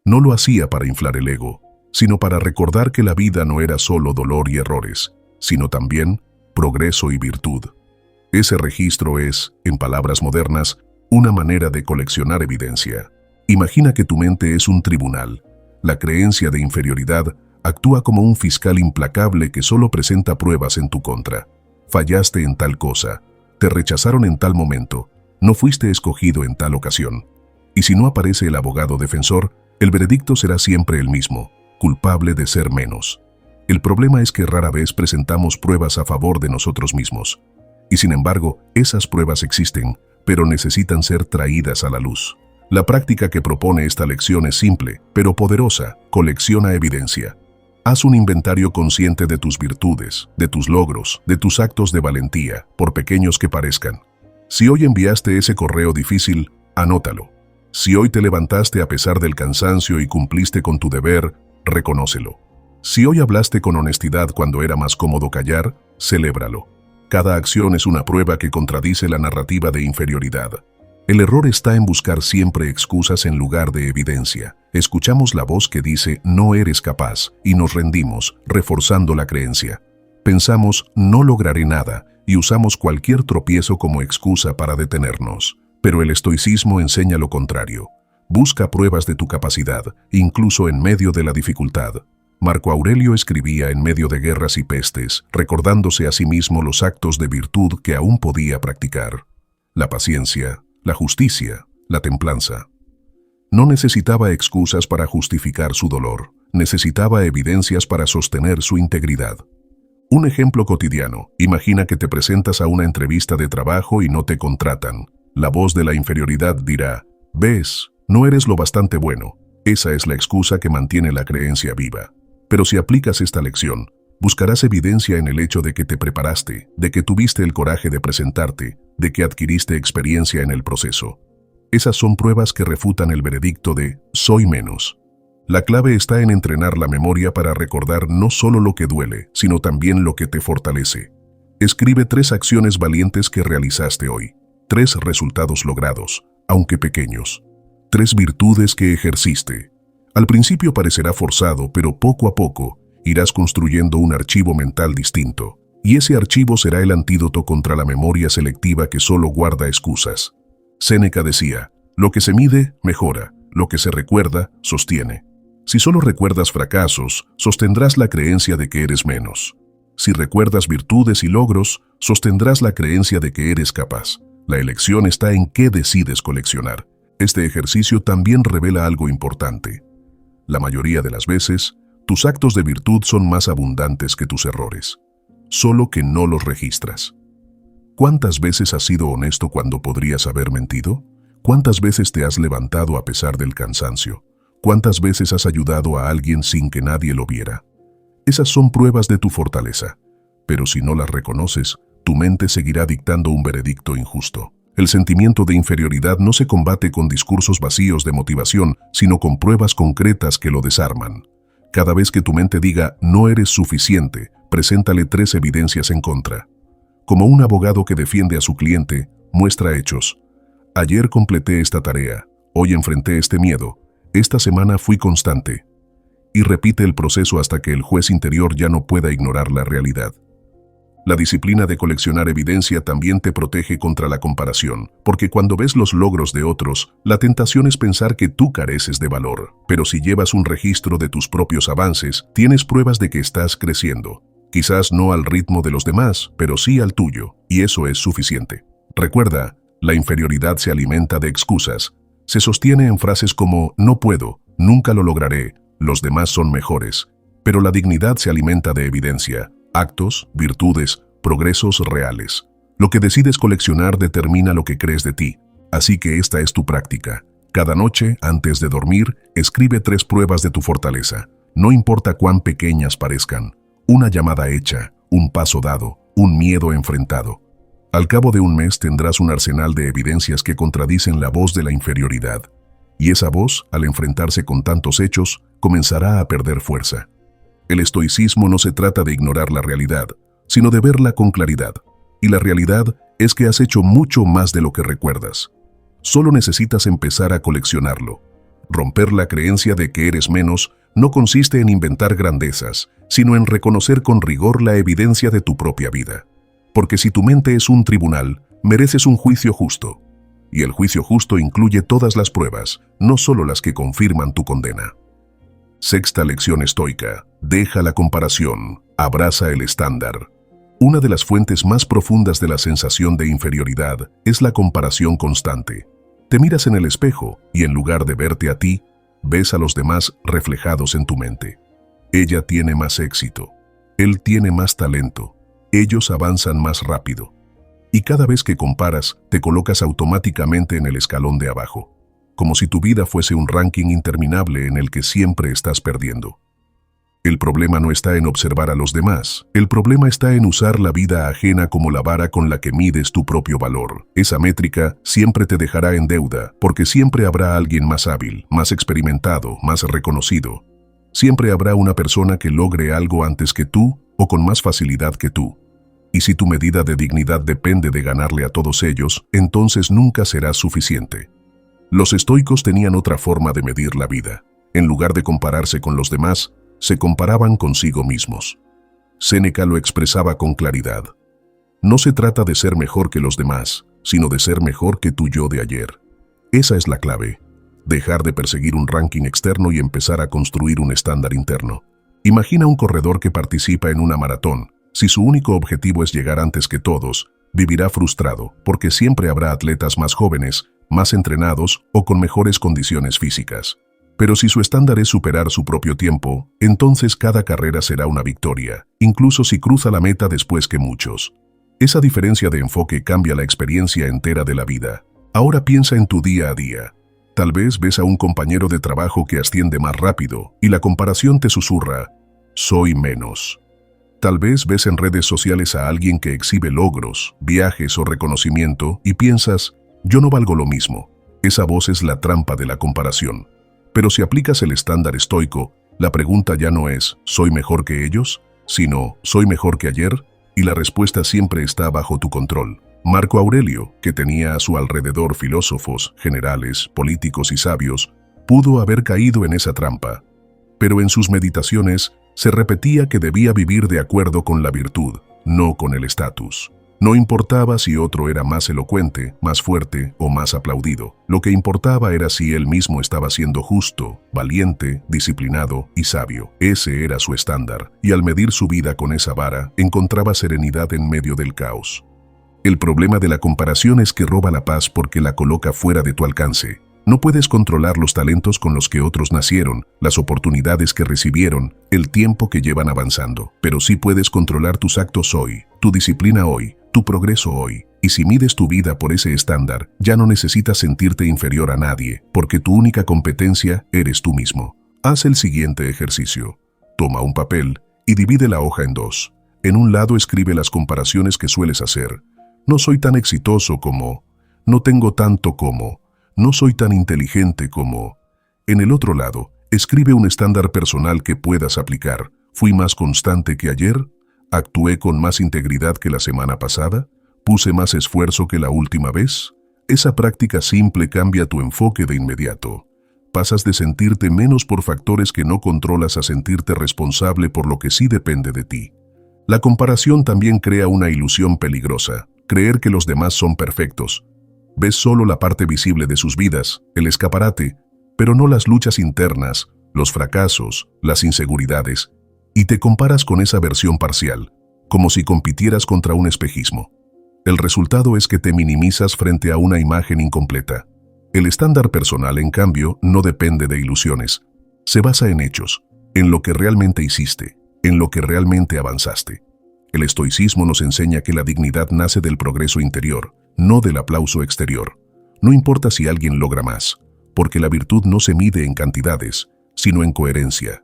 No lo hacía para inflar el ego, sino para recordar que la vida no era solo dolor y errores, sino también progreso y virtud. Ese registro es, en palabras modernas, una manera de coleccionar evidencia. Imagina que tu mente es un tribunal. La creencia de inferioridad actúa como un fiscal implacable que solo presenta pruebas en tu contra. Fallaste en tal cosa, te rechazaron en tal momento, no fuiste escogido en tal ocasión. Y si no aparece el abogado defensor, el veredicto será siempre el mismo, culpable de ser menos. El problema es que rara vez presentamos pruebas a favor de nosotros mismos. Y sin embargo, esas pruebas existen, pero necesitan ser traídas a la luz. La práctica que propone esta lección es simple, pero poderosa. Colecciona evidencia. Haz un inventario consciente de tus virtudes, de tus logros, de tus actos de valentía, por pequeños que parezcan. Si hoy enviaste ese correo difícil, anótalo. Si hoy te levantaste a pesar del cansancio y cumpliste con tu deber, reconócelo. Si hoy hablaste con honestidad cuando era más cómodo callar, celébralo. Cada acción es una prueba que contradice la narrativa de inferioridad. El error está en buscar siempre excusas en lugar de evidencia. Escuchamos la voz que dice no eres capaz y nos rendimos, reforzando la creencia. Pensamos no lograré nada y usamos cualquier tropiezo como excusa para detenernos. Pero el estoicismo enseña lo contrario. Busca pruebas de tu capacidad, incluso en medio de la dificultad. Marco Aurelio escribía en medio de guerras y pestes, recordándose a sí mismo los actos de virtud que aún podía practicar. La paciencia, la justicia, la templanza. No necesitaba excusas para justificar su dolor, necesitaba evidencias para sostener su integridad. Un ejemplo cotidiano: imagina que te presentas a una entrevista de trabajo y no te contratan. La voz de la inferioridad dirá, «Ves, no eres lo bastante bueno». Esa es la excusa que mantiene la creencia viva. Pero si aplicas esta lección, Buscarás evidencia en el hecho de que te preparaste, de que tuviste el coraje de presentarte, de que adquiriste experiencia en el proceso. Esas son pruebas que refutan el veredicto de «soy menos». La clave está en entrenar la memoria para recordar no solo lo que duele, sino también lo que te fortalece. Escribe 3 acciones valientes que realizaste hoy, 3 resultados logrados, aunque pequeños, 3 virtudes que ejerciste. Al principio parecerá forzado, pero poco a poco irás construyendo un archivo mental distinto, y ese archivo será el antídoto contra la memoria selectiva que solo guarda excusas. Séneca decía, lo que se mide, mejora, lo que se recuerda, sostiene. Si solo recuerdas fracasos, sostendrás la creencia de que eres menos. Si recuerdas virtudes y logros, sostendrás la creencia de que eres capaz. La elección está en qué decides coleccionar. Este ejercicio también revela algo importante. La mayoría de las veces, tus actos de virtud son más abundantes que tus errores, solo que no los registras. ¿Cuántas veces has sido honesto cuando podrías haber mentido? ¿Cuántas veces te has levantado a pesar del cansancio? ¿Cuántas veces has ayudado a alguien sin que nadie lo viera? Esas son pruebas de tu fortaleza, pero si no las reconoces, tu mente seguirá dictando un veredicto injusto. El sentimiento de inferioridad no se combate con discursos vacíos de motivación, sino con pruebas concretas que lo desarman. Cada vez que tu mente diga «no eres suficiente», preséntale 3 evidencias en contra. Como un abogado que defiende a su cliente, muestra hechos. Ayer completé esta tarea, hoy enfrenté este miedo, esta semana fui constante. Y repite el proceso hasta que el juez interior ya no pueda ignorar la realidad. La disciplina de coleccionar evidencia también te protege contra la comparación, porque cuando ves los logros de otros, la tentación es pensar que tú careces de valor. Pero si llevas un registro de tus propios avances, tienes pruebas de que estás creciendo. Quizás no al ritmo de los demás, pero sí al tuyo, y eso es suficiente. Recuerda, la inferioridad se alimenta de excusas. Se sostiene en frases como «no puedo», «nunca lo lograré», «los demás son mejores». Pero la dignidad se alimenta de evidencia, actos, virtudes, progresos reales. Lo que decides coleccionar determina lo que crees de ti. Así que esta es tu práctica. Cada noche, antes de dormir, escribe 3 pruebas de tu fortaleza. No importa cuán pequeñas parezcan. Una llamada hecha, un paso dado, un miedo enfrentado. Al cabo de un mes tendrás un arsenal de evidencias que contradicen la voz de la inferioridad. Y esa voz, al enfrentarse con tantos hechos, comenzará a perder fuerza. El estoicismo no se trata de ignorar la realidad, sino de verla con claridad. Y la realidad es que has hecho mucho más de lo que recuerdas. Solo necesitas empezar a coleccionarlo. Romper la creencia de que eres menos no consiste en inventar grandezas, sino en reconocer con rigor la evidencia de tu propia vida. Porque si tu mente es un tribunal, mereces un juicio justo. Y el juicio justo incluye todas las pruebas, no solo las que confirman tu condena. Sexta lección estoica: deja la comparación, abraza el estándar. Una de las fuentes más profundas de la sensación de inferioridad es la comparación constante. Te miras en el espejo y en lugar de verte a ti, ves a los demás reflejados en tu mente. Ella tiene más éxito. Él tiene más talento. Ellos avanzan más rápido. Y cada vez que comparas, te colocas automáticamente en el escalón de abajo, como si tu vida fuese un ranking interminable en el que siempre estás perdiendo. El problema no está en observar a los demás, el problema está en usar la vida ajena como la vara con la que mides tu propio valor. Esa métrica siempre te dejará en deuda, porque siempre habrá alguien más hábil, más experimentado, más reconocido. Siempre habrá una persona que logre algo antes que tú o con más facilidad que tú. Y si tu medida de dignidad depende de ganarle a todos ellos, entonces nunca serás suficiente. Los estoicos tenían otra forma de medir la vida. En lugar de compararse con los demás, se comparaban consigo mismos. Séneca lo expresaba con claridad. No se trata de ser mejor que los demás, sino de ser mejor que tu yo de ayer. Esa es la clave. Dejar de perseguir un ranking externo y empezar a construir un estándar interno. Imagina un corredor que participa en una maratón. Si su único objetivo es llegar antes que todos, vivirá frustrado, porque siempre habrá atletas más jóvenes, más entrenados o con mejores condiciones físicas. Pero si su estándar es superar su propio tiempo, entonces cada carrera será una victoria, incluso si cruza la meta después que muchos. Esa diferencia de enfoque cambia la experiencia entera de la vida. Ahora piensa en tu día a día. Tal vez ves a un compañero de trabajo que asciende más rápido y la comparación te susurra: soy menos. Tal vez ves en redes sociales a alguien que exhibe logros, viajes o reconocimiento y piensas, yo no valgo lo mismo. Esa voz es la trampa de la comparación. Pero si aplicas el estándar estoico, la pregunta ya no es, ¿soy mejor que ellos?, sino, ¿soy mejor que ayer? Y la respuesta siempre está bajo tu control. Marco Aurelio, que tenía a su alrededor filósofos, generales, políticos y sabios, pudo haber caído en esa trampa. Pero en sus meditaciones se repetía que debía vivir de acuerdo con la virtud, no con el estatus. No importaba si otro era más elocuente, más fuerte o más aplaudido. Lo que importaba era si él mismo estaba siendo justo, valiente, disciplinado y sabio. Ese era su estándar, y al medir su vida con esa vara, encontraba serenidad en medio del caos. El problema de la comparación es que roba la paz porque la coloca fuera de tu alcance. No puedes controlar los talentos con los que otros nacieron, las oportunidades que recibieron, el tiempo que llevan avanzando. Pero sí puedes controlar tus actos hoy, tu disciplina hoy, tu progreso hoy. Y si mides tu vida por ese estándar, ya no necesitas sentirte inferior a nadie, porque tu única competencia eres tú mismo. Haz el siguiente ejercicio. Toma un papel y divide la hoja en dos. En un lado escribe las comparaciones que sueles hacer. No soy tan exitoso como, no tengo tanto como, no soy tan inteligente como. En el otro lado, escribe un estándar personal que puedas aplicar. ¿Fui más constante que ayer? ¿Actué con más integridad que la semana pasada? ¿Puse más esfuerzo que la última vez? Esa práctica simple cambia tu enfoque de inmediato. Pasas de sentirte menos por factores que no controlas a sentirte responsable por lo que sí depende de ti. La comparación también crea una ilusión peligrosa, creer que los demás son perfectos. Ves solo la parte visible de sus vidas, el escaparate, pero no las luchas internas, los fracasos, las inseguridades, y te comparas con esa versión parcial, como si compitieras contra un espejismo. El resultado es que te minimizas frente a una imagen incompleta. El estándar personal, en cambio, no depende de ilusiones. Se basa en hechos, en lo que realmente hiciste, en lo que realmente avanzaste. El estoicismo nos enseña que la dignidad nace del progreso interior, no del aplauso exterior. No importa si alguien logra más, porque la virtud no se mide en cantidades, sino en coherencia.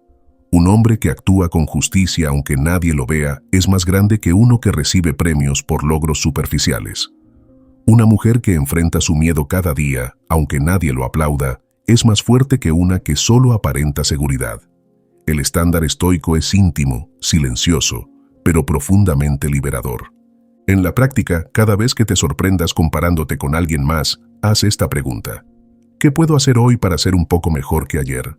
Un hombre que actúa con justicia aunque nadie lo vea es más grande que uno que recibe premios por logros superficiales. Una mujer que enfrenta su miedo cada día, aunque nadie lo aplauda, es más fuerte que una que solo aparenta seguridad. El estándar estoico es íntimo, silencioso, pero profundamente liberador. En la práctica, cada vez que te sorprendas comparándote con alguien más, haz esta pregunta. ¿Qué puedo hacer hoy para ser un poco mejor que ayer?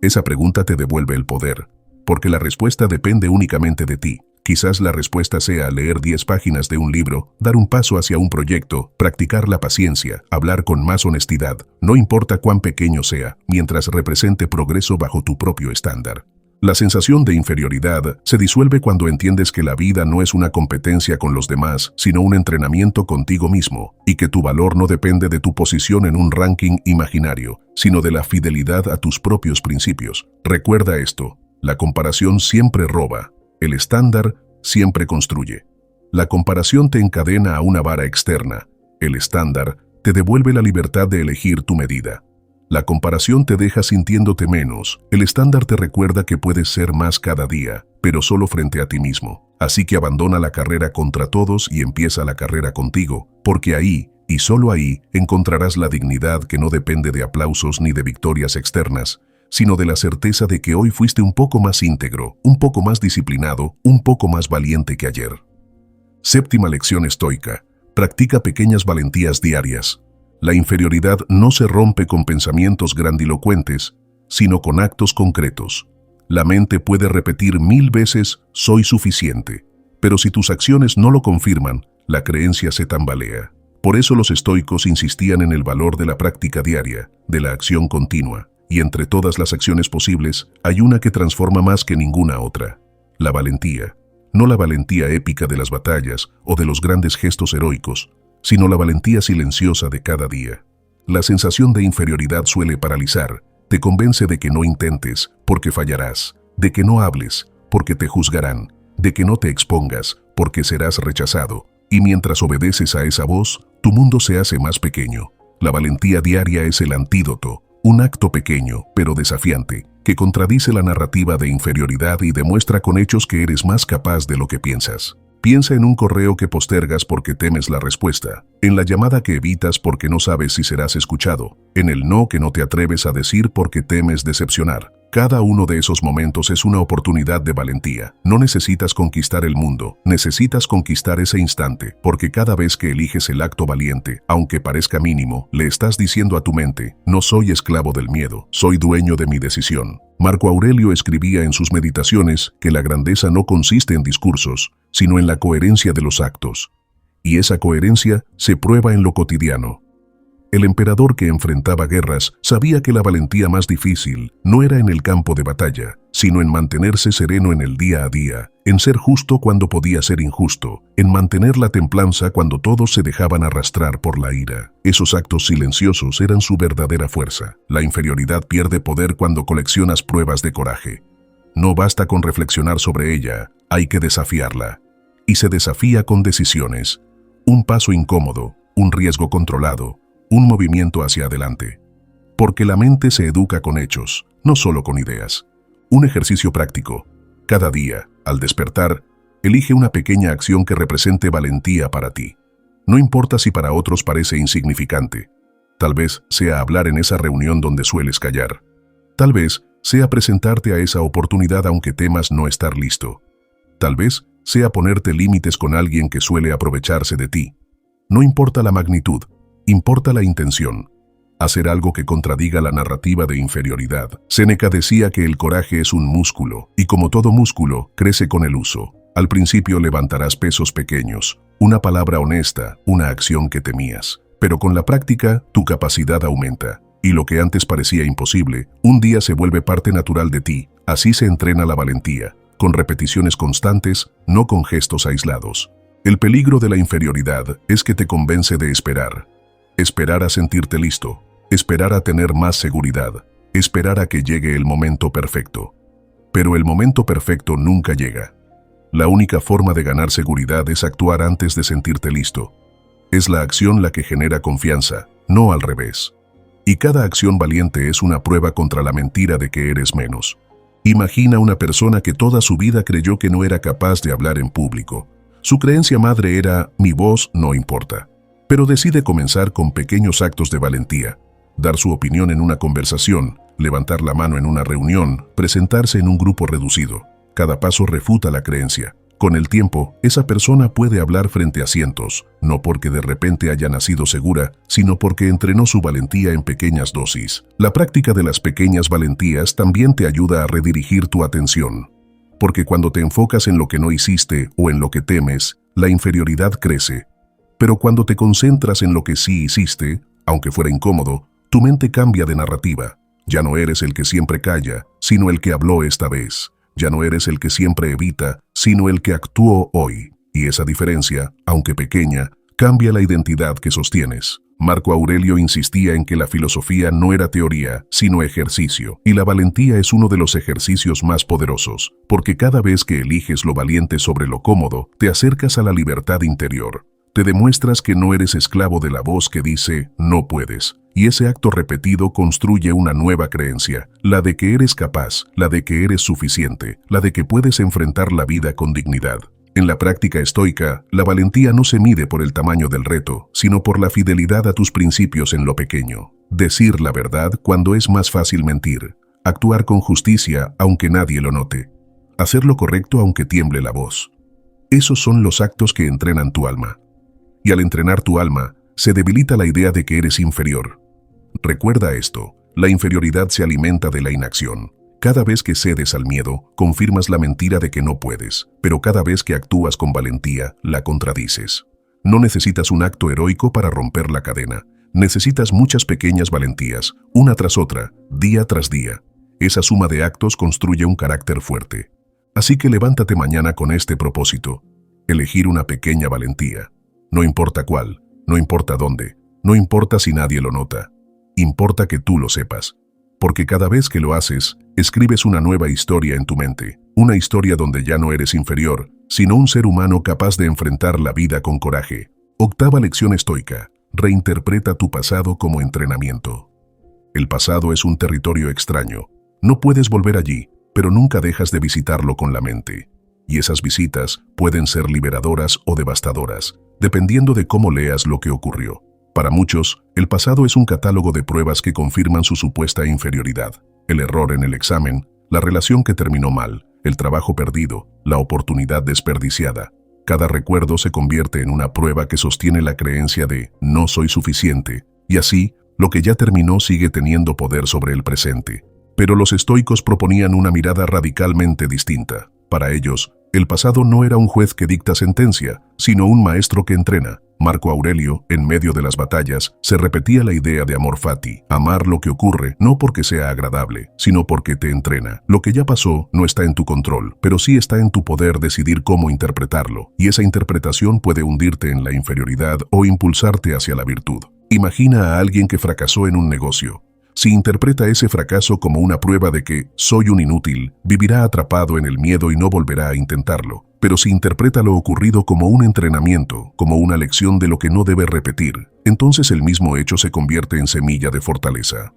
Esa pregunta te devuelve el poder, porque la respuesta depende únicamente de ti. Quizás la respuesta sea leer 10 páginas de un libro, dar un paso hacia un proyecto, practicar la paciencia, hablar con más honestidad, no importa cuán pequeño sea, mientras represente progreso bajo tu propio estándar. La sensación de inferioridad se disuelve cuando entiendes que la vida no es una competencia con los demás, sino un entrenamiento contigo mismo, y que tu valor no depende de tu posición en un ranking imaginario, sino de la fidelidad a tus propios principios. Recuerda esto, la comparación siempre roba, el estándar siempre construye. La comparación te encadena a una vara externa, el estándar te devuelve la libertad de elegir tu medida. La comparación te deja sintiéndote menos, el estándar te recuerda que puedes ser más cada día, pero solo frente a ti mismo. Así que abandona la carrera contra todos y empieza la carrera contigo, porque ahí, y solo ahí, encontrarás la dignidad que no depende de aplausos ni de victorias externas, sino de la certeza de que hoy fuiste un poco más íntegro, un poco más disciplinado, un poco más valiente que ayer. Séptima lección estoica. Practica pequeñas valentías diarias. La inferioridad no se rompe con pensamientos grandilocuentes, sino con actos concretos. La mente puede repetir 1000 veces «soy suficiente», pero si tus acciones no lo confirman, la creencia se tambalea. Por eso los estoicos insistían en el valor de la práctica diaria, de la acción continua, y entre todas las acciones posibles, hay una que transforma más que ninguna otra: la valentía. No la valentía épica de las batallas o de los grandes gestos heroicos, sino la valentía silenciosa de cada día. La sensación de inferioridad suele paralizar, te convence de que no intentes, porque fallarás, de que no hables, porque te juzgarán, de que no te expongas, porque serás rechazado, y mientras obedeces a esa voz, tu mundo se hace más pequeño. La valentía diaria es el antídoto, un acto pequeño, pero desafiante, que contradice la narrativa de inferioridad y demuestra con hechos que eres más capaz de lo que piensas. Piensa en un correo que postergas porque temes la respuesta, en la llamada que evitas porque no sabes si serás escuchado, en el no que no te atreves a decir porque temes decepcionar. Cada uno de esos momentos es una oportunidad de valentía. No necesitas conquistar el mundo, necesitas conquistar ese instante, porque cada vez que eliges el acto valiente, aunque parezca mínimo, le estás diciendo a tu mente, no soy esclavo del miedo, soy dueño de mi decisión. Marco Aurelio escribía en sus meditaciones que la grandeza no consiste en discursos, sino en la coherencia de los actos. Y esa coherencia se prueba en lo cotidiano. El emperador que enfrentaba guerras sabía que la valentía más difícil no era en el campo de batalla, sino en mantenerse sereno en el día a día, en ser justo cuando podía ser injusto, en mantener la templanza cuando todos se dejaban arrastrar por la ira. Esos actos silenciosos eran su verdadera fuerza. La inferioridad pierde poder cuando coleccionas pruebas de coraje. No basta con reflexionar sobre ella, hay que desafiarla. Y se desafía con decisiones. Un paso incómodo, un riesgo controlado, un movimiento hacia adelante. Porque la mente se educa con hechos, no solo con ideas. Un ejercicio práctico. Cada día, al despertar, elige una pequeña acción que represente valentía para ti. No importa si para otros parece insignificante. Tal vez sea hablar en esa reunión donde sueles callar. Tal vez sea presentarte a esa oportunidad aunque temas no estar listo. Tal vez sea ponerte límites con alguien que suele aprovecharse de ti. No importa la magnitud, importa la intención. Hacer algo que contradiga la narrativa de inferioridad. Séneca decía que el coraje es un músculo, y como todo músculo, crece con el uso. Al principio levantarás pesos pequeños, una palabra honesta, una acción que temías. Pero con la práctica, tu capacidad aumenta. Y lo que antes parecía imposible, un día se vuelve parte natural de ti. Así se entrena la valentía, con repeticiones constantes, no con gestos aislados. El peligro de la inferioridad es que te convence de esperar. Esperar a sentirte listo, esperar a tener más seguridad, esperar a que llegue el momento perfecto. Pero el momento perfecto nunca llega. La única forma de ganar seguridad es actuar antes de sentirte listo. Es la acción la que genera confianza, no al revés. Y cada acción valiente es una prueba contra la mentira de que eres menos. Imagina una persona que toda su vida creyó que no era capaz de hablar en público. Su creencia madre era, mi voz no importa. Pero decide comenzar con pequeños actos de valentía. Dar su opinión en una conversación, levantar la mano en una reunión, presentarse en un grupo reducido. Cada paso refuta la creencia. Con el tiempo, esa persona puede hablar frente a cientos, no porque de repente haya nacido segura, sino porque entrenó su valentía en pequeñas dosis. La práctica de las pequeñas valentías también te ayuda a redirigir tu atención. Porque cuando te enfocas en lo que no hiciste o en lo que temes, la inferioridad crece. Pero cuando te concentras en lo que sí hiciste, aunque fuera incómodo, tu mente cambia de narrativa. Ya no eres el que siempre calla, sino el que habló esta vez. Ya no eres el que siempre evita, sino el que actuó hoy. Y esa diferencia, aunque pequeña, cambia la identidad que sostienes. Marco Aurelio insistía en que la filosofía no era teoría, sino ejercicio. Y la valentía es uno de los ejercicios más poderosos, porque cada vez que eliges lo valiente sobre lo cómodo, te acercas a la libertad interior. Te demuestras que no eres esclavo de la voz que dice, no puedes. Y ese acto repetido construye una nueva creencia, la de que eres capaz, la de que eres suficiente, la de que puedes enfrentar la vida con dignidad. En la práctica estoica, la valentía no se mide por el tamaño del reto, sino por la fidelidad a tus principios en lo pequeño. Decir la verdad cuando es más fácil mentir. Actuar con justicia aunque nadie lo note. Hacer lo correcto aunque tiemble la voz. Esos son los actos que entrenan tu alma. Y al entrenar tu alma, se debilita la idea de que eres inferior. Recuerda esto, la inferioridad se alimenta de la inacción. Cada vez que cedes al miedo, confirmas la mentira de que no puedes, pero cada vez que actúas con valentía, la contradices. No necesitas un acto heroico para romper la cadena. Necesitas muchas pequeñas valentías, una tras otra, día tras día. Esa suma de actos construye un carácter fuerte. Así que levántate mañana con este propósito: elegir una pequeña valentía. No importa cuál, no importa dónde, no importa si nadie lo nota. Importa que tú lo sepas. Porque cada vez que lo haces, escribes una nueva historia en tu mente. Una historia donde ya no eres inferior, sino un ser humano capaz de enfrentar la vida con coraje. Octava lección estoica. Reinterpreta tu pasado como entrenamiento. El pasado es un territorio extraño. No puedes volver allí, pero nunca dejas de visitarlo con la mente. Y esas visitas pueden ser liberadoras o devastadoras, dependiendo de cómo leas lo que ocurrió. Para muchos, el pasado es un catálogo de pruebas que confirman su supuesta inferioridad. El error en el examen, la relación que terminó mal, el trabajo perdido, la oportunidad desperdiciada. Cada recuerdo se convierte en una prueba que sostiene la creencia de no soy suficiente, y así, lo que ya terminó sigue teniendo poder sobre el presente. Pero los estoicos proponían una mirada radicalmente distinta. Para ellos, el pasado no era un juez que dicta sentencia, sino un maestro que entrena. Marco Aurelio, en medio de las batallas, se repetía la idea de amor fati, amar lo que ocurre no porque sea agradable, sino porque te entrena. Lo que ya pasó no está en tu control, pero sí está en tu poder decidir cómo interpretarlo, y esa interpretación puede hundirte en la inferioridad o impulsarte hacia la virtud. Imagina a alguien que fracasó en un negocio. Si interpreta ese fracaso como una prueba de que soy un inútil, vivirá atrapado en el miedo y no volverá a intentarlo. Pero si interpreta lo ocurrido como un entrenamiento, como una lección de lo que no debe repetir, entonces el mismo hecho se convierte en semilla de fortaleza.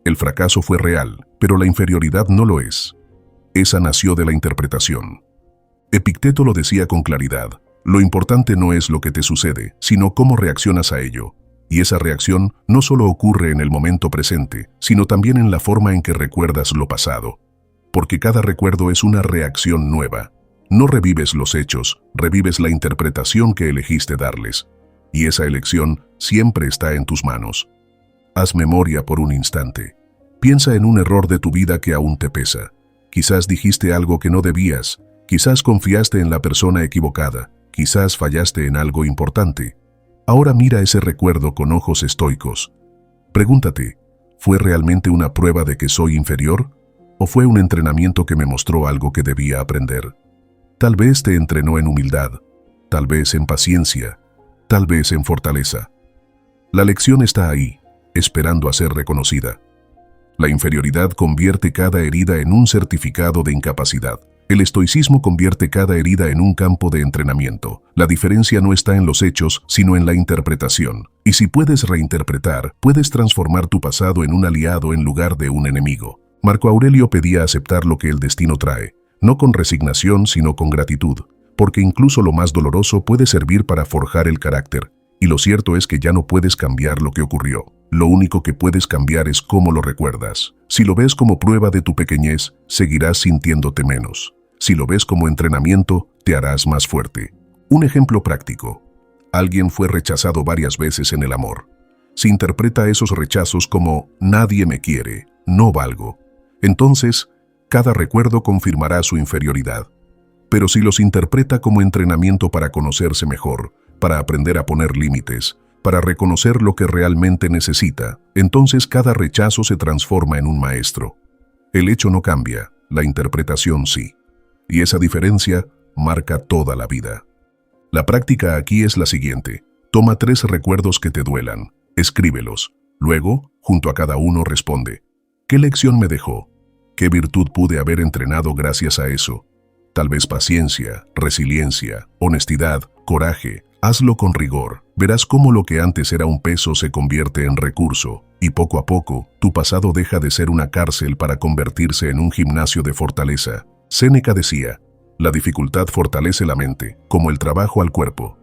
El fracaso fue real, pero la inferioridad no lo es. Esa nació de la interpretación. Epicteto lo decía con claridad: lo importante no es lo que te sucede, sino cómo reaccionas a ello. Y esa reacción no solo ocurre en el momento presente, sino también en la forma en que recuerdas lo pasado. Porque cada recuerdo es una reacción nueva. No revives los hechos, revives la interpretación que elegiste darles. Y esa elección siempre está en tus manos. Haz memoria por un instante. Piensa en un error de tu vida que aún te pesa. Quizás dijiste algo que no debías, quizás confiaste en la persona equivocada, quizás fallaste en algo importante. Ahora mira ese recuerdo con ojos estoicos. Pregúntate, ¿fue realmente una prueba de que soy inferior? ¿O fue un entrenamiento que me mostró algo que debía aprender? Tal vez te entrenó en humildad, tal vez en paciencia, tal vez en fortaleza. La lección está ahí, esperando a ser reconocida. La inferioridad convierte cada herida en un certificado de incapacidad. El estoicismo convierte cada herida en un campo de entrenamiento. La diferencia no está en los hechos, sino en la interpretación. Y si puedes reinterpretar, puedes transformar tu pasado en un aliado en lugar de un enemigo. Marco Aurelio pedía aceptar lo que el destino trae, no con resignación, sino con gratitud, porque incluso lo más doloroso puede servir para forjar el carácter. Y lo cierto es que ya no puedes cambiar lo que ocurrió. Lo único que puedes cambiar es cómo lo recuerdas. Si lo ves como prueba de tu pequeñez, seguirás sintiéndote menos. Si lo ves como entrenamiento, te harás más fuerte. Un ejemplo práctico. Alguien fue rechazado varias veces en el amor. Si interpreta esos rechazos como nadie me quiere, no valgo, entonces cada recuerdo confirmará su inferioridad. Pero si los interpreta como entrenamiento para conocerse mejor, para aprender a poner límites, para reconocer lo que realmente necesita, entonces cada rechazo se transforma en un maestro. El hecho no cambia, la interpretación sí. Y esa diferencia marca toda la vida. La práctica aquí es la siguiente. Toma 3 recuerdos que te duelan, escríbelos. Luego, junto a cada uno responde: ¿qué lección me dejó? ¿Qué virtud pude haber entrenado gracias a eso? Tal vez paciencia, resiliencia, honestidad, coraje. Hazlo con rigor. Verás cómo lo que antes era un peso se convierte en recurso, y poco a poco, tu pasado deja de ser una cárcel para convertirse en un gimnasio de fortaleza. Séneca decía: la dificultad fortalece la mente, como el trabajo al cuerpo.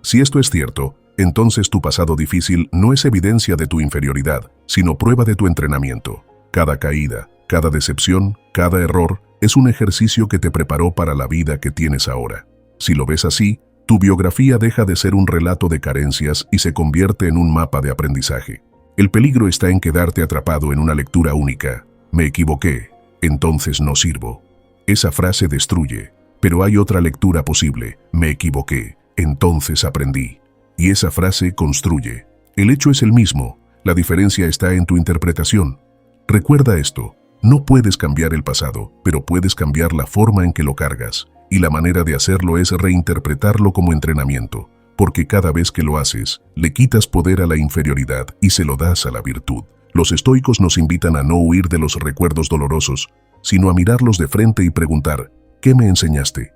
Si esto es cierto, entonces tu pasado difícil no es evidencia de tu inferioridad, sino prueba de tu entrenamiento. Cada caída, cada decepción, cada error, es un ejercicio que te preparó para la vida que tienes ahora. Si lo ves así, tu biografía deja de ser un relato de carencias y se convierte en un mapa de aprendizaje. El peligro está en quedarte atrapado en una lectura única. Me equivoqué, entonces no sirvo. Esa frase destruye, pero hay otra lectura posible. Me equivoqué, entonces aprendí. Y esa frase construye. El hecho es el mismo, la diferencia está en tu interpretación. Recuerda esto, no puedes cambiar el pasado, pero puedes cambiar la forma en que lo cargas. Y la manera de hacerlo es reinterpretarlo como entrenamiento, porque cada vez que lo haces, le quitas poder a la inferioridad y se lo das a la virtud. Los estoicos nos invitan a no huir de los recuerdos dolorosos, sino a mirarlos de frente y preguntar: ¿qué me enseñaste?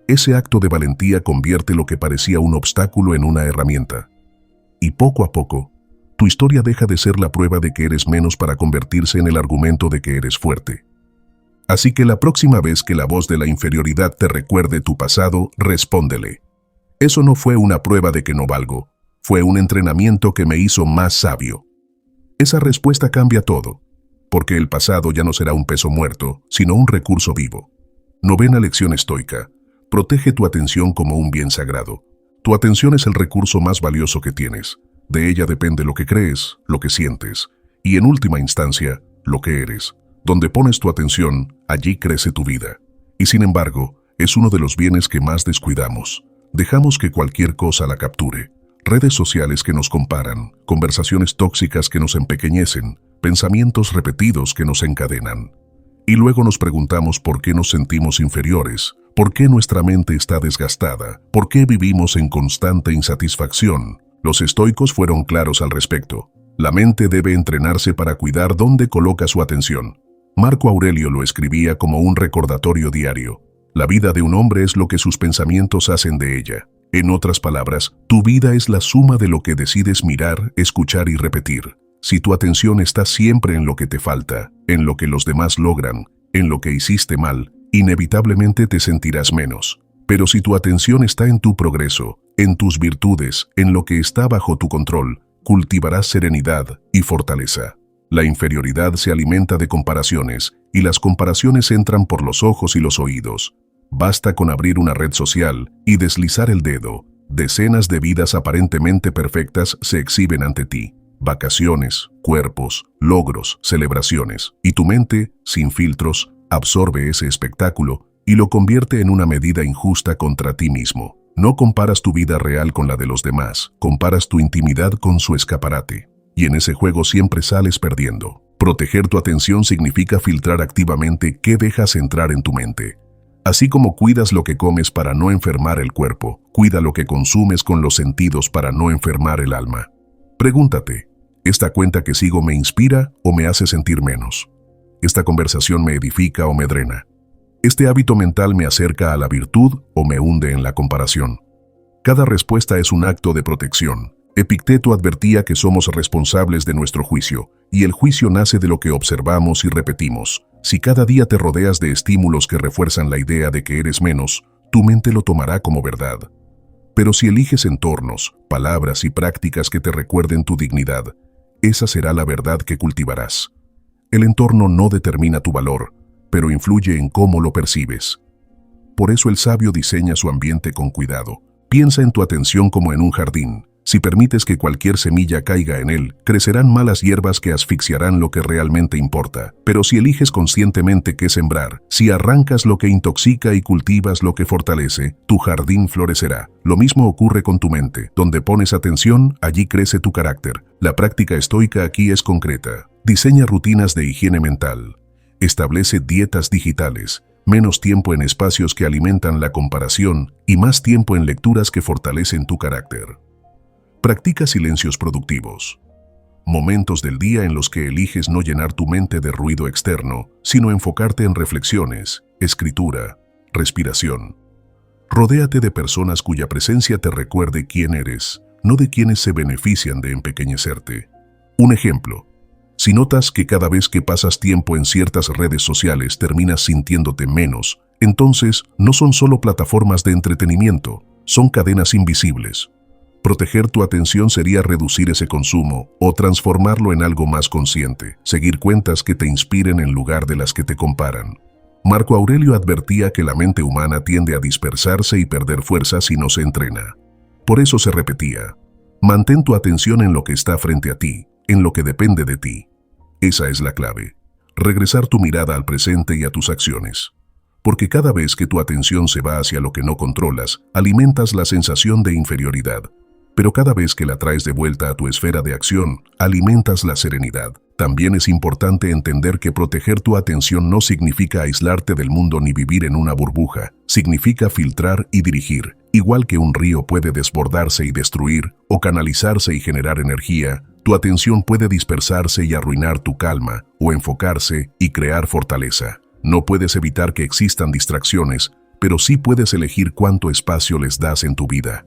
Ese acto de valentía convierte lo que parecía un obstáculo en una herramienta. Y poco a poco, tu historia deja de ser la prueba de que eres menos para convertirse en el argumento de que eres fuerte. Así que la próxima vez que la voz de la inferioridad te recuerde tu pasado, respóndele: eso no fue una prueba de que no valgo, fue un entrenamiento que me hizo más sabio. Esa respuesta cambia todo, porque el pasado ya no será un peso muerto, sino un recurso vivo. Novena lección estoica: protege tu atención como un bien sagrado. Tu atención es el recurso más valioso que tienes. De ella depende lo que crees, lo que sientes, y en última instancia, lo que eres. Donde pones tu atención, allí crece tu vida. Y sin embargo, es uno de los bienes que más descuidamos. Dejamos que cualquier cosa la capture. Redes sociales que nos comparan, conversaciones tóxicas que nos empequeñecen, pensamientos repetidos que nos encadenan. Y luego nos preguntamos por qué nos sentimos inferiores, por qué nuestra mente está desgastada, por qué vivimos en constante insatisfacción. Los estoicos fueron claros al respecto. La mente debe entrenarse para cuidar dónde coloca su atención. Marco Aurelio lo escribía como un recordatorio diario. La vida de un hombre es lo que sus pensamientos hacen de ella. En otras palabras, tu vida es la suma de lo que decides mirar, escuchar y repetir. Si tu atención está siempre en lo que te falta, en lo que los demás logran, en lo que hiciste mal, inevitablemente te sentirás menos. Pero si tu atención está en tu progreso, en tus virtudes, en lo que está bajo tu control, cultivarás serenidad y fortaleza. La inferioridad se alimenta de comparaciones, y las comparaciones entran por los ojos y los oídos. Basta con abrir una red social y deslizar el dedo. Decenas de vidas aparentemente perfectas se exhiben ante ti. Vacaciones, cuerpos, logros, celebraciones. Y tu mente, sin filtros, absorbe ese espectáculo y lo convierte en una medida injusta contra ti mismo. No comparas tu vida real con la de los demás, comparas tu intimidad con su escaparate. Y en ese juego siempre sales perdiendo. Proteger tu atención significa filtrar activamente qué dejas entrar en tu mente. Así como cuidas lo que comes para no enfermar el cuerpo, cuida lo que consumes con los sentidos para no enfermar el alma. Pregúntate: ¿esta cuenta que sigo me inspira o me hace sentir menos? ¿Esta conversación me edifica o me drena? ¿Este hábito mental me acerca a la virtud o me hunde en la comparación? Cada respuesta es un acto de protección. Epicteto advertía que somos responsables de nuestro juicio, y el juicio nace de lo que observamos y repetimos. Si cada día te rodeas de estímulos que refuerzan la idea de que eres menos, tu mente lo tomará como verdad. Pero si eliges entornos, palabras y prácticas que te recuerden tu dignidad, esa será la verdad que cultivarás. El entorno no determina tu valor, pero influye en cómo lo percibes. Por eso el sabio diseña su ambiente con cuidado. Piensa en tu atención como en un jardín. Si permites que cualquier semilla caiga en él, crecerán malas hierbas que asfixiarán lo que realmente importa. Pero si eliges conscientemente qué sembrar, si arrancas lo que intoxica y cultivas lo que fortalece, tu jardín florecerá. Lo mismo ocurre con tu mente. Donde pones atención, allí crece tu carácter. La práctica estoica aquí es concreta. Diseña rutinas de higiene mental. Establece dietas digitales. Menos tiempo en espacios que alimentan la comparación y más tiempo en lecturas que fortalecen tu carácter. Practica silencios productivos. Momentos del día en los que eliges no llenar tu mente de ruido externo, sino enfocarte en reflexiones, escritura, respiración. Rodéate de personas cuya presencia te recuerde quién eres, no de quienes se benefician de empequeñecerte. Un ejemplo: si notas que cada vez que pasas tiempo en ciertas redes sociales terminas sintiéndote menos, entonces no son solo plataformas de entretenimiento, son cadenas invisibles. Proteger tu atención sería reducir ese consumo o transformarlo en algo más consciente, seguir cuentas que te inspiren en lugar de las que te comparan. Marco Aurelio advertía que la mente humana tiende a dispersarse y perder fuerza si no se entrena. Por eso se repetía: mantén tu atención en lo que está frente a ti, en lo que depende de ti. Esa es la clave. Regresar tu mirada al presente y a tus acciones. Porque cada vez que tu atención se va hacia lo que no controlas, alimentas la sensación de inferioridad. Pero cada vez que la traes de vuelta a tu esfera de acción, alimentas la serenidad. También es importante entender que proteger tu atención no significa aislarte del mundo ni vivir en una burbuja. Significa filtrar y dirigir. Igual que un río puede desbordarse y destruir, o canalizarse y generar energía, tu atención puede dispersarse y arruinar tu calma, o enfocarse y crear fortaleza. No puedes evitar que existan distracciones, pero sí puedes elegir cuánto espacio les das en tu vida.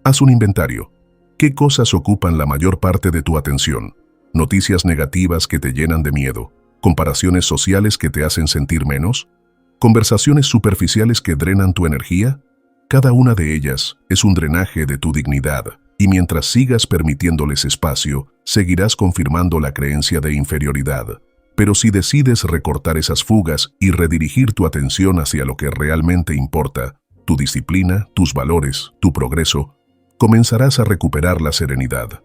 Haz un inventario. ¿Qué cosas ocupan la mayor parte de tu atención? ¿Noticias negativas que te llenan de miedo? ¿Comparaciones sociales que te hacen sentir menos? ¿Conversaciones superficiales que drenan tu energía? Cada una de ellas es un drenaje de tu dignidad, y mientras sigas permitiéndoles espacio, seguirás confirmando la creencia de inferioridad. Pero si decides recortar esas fugas y redirigir tu atención hacia lo que realmente importa, tu disciplina, tus valores, tu progreso, comenzarás a recuperar la serenidad.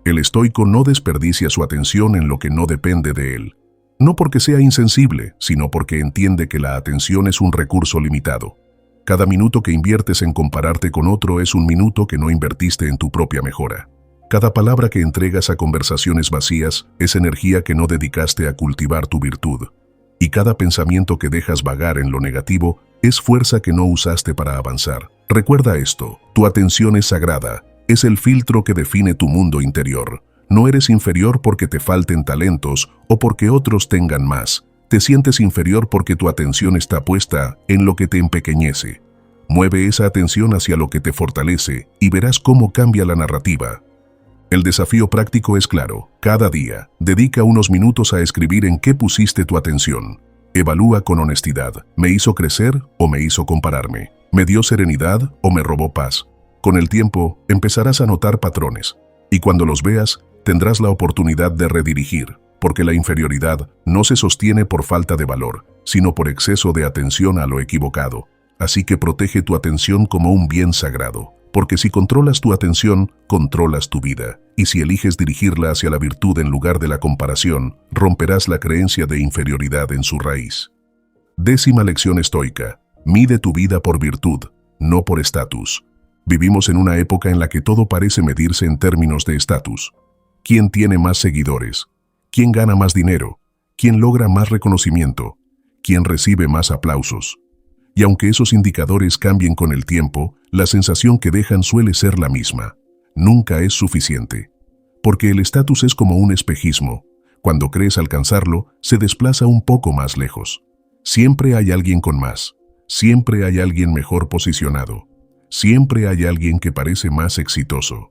El estoico no desperdicia su atención en lo que no depende de él. No porque sea insensible, sino porque entiende que la atención es un recurso limitado. Cada minuto que inviertes en compararte con otro es un minuto que no invertiste en tu propia mejora. Cada palabra que entregas a conversaciones vacías es energía que no dedicaste a cultivar tu virtud. Y cada pensamiento que dejas vagar en lo negativo es fuerza que no usaste para avanzar. Recuerda esto, tu atención es sagrada, es el filtro que define tu mundo interior. No eres inferior porque te falten talentos o porque otros tengan más. Te sientes inferior porque tu atención está puesta en lo que te empequeñece. Mueve esa atención hacia lo que te fortalece y verás cómo cambia la narrativa. El desafío práctico es claro. Cada día, dedica unos minutos a escribir en qué pusiste tu atención. Evalúa con honestidad. ¿Me hizo crecer o me hizo compararme? ¿Me dio serenidad o me robó paz? Con el tiempo, empezarás a notar patrones. Y cuando los veas, tendrás la oportunidad de redirigir, porque la inferioridad no se sostiene por falta de valor, sino por exceso de atención a lo equivocado. Así que protege tu atención como un bien sagrado, porque si controlas tu atención, controlas tu vida. Y si eliges dirigirla hacia la virtud en lugar de la comparación, romperás la creencia de inferioridad en su raíz. 10ª lección estoica. Mide tu vida por virtud, no por estatus. Vivimos en una época en la que todo parece medirse en términos de estatus. ¿Quién tiene más seguidores? ¿Quién gana más dinero? ¿Quién logra más reconocimiento? ¿Quién recibe más aplausos? Y aunque esos indicadores cambien con el tiempo, la sensación que dejan suele ser la misma. Nunca es suficiente. Porque el estatus es como un espejismo. Cuando crees alcanzarlo, se desplaza un poco más lejos. Siempre hay alguien con más. Siempre hay alguien mejor posicionado. Siempre hay alguien que parece más exitoso.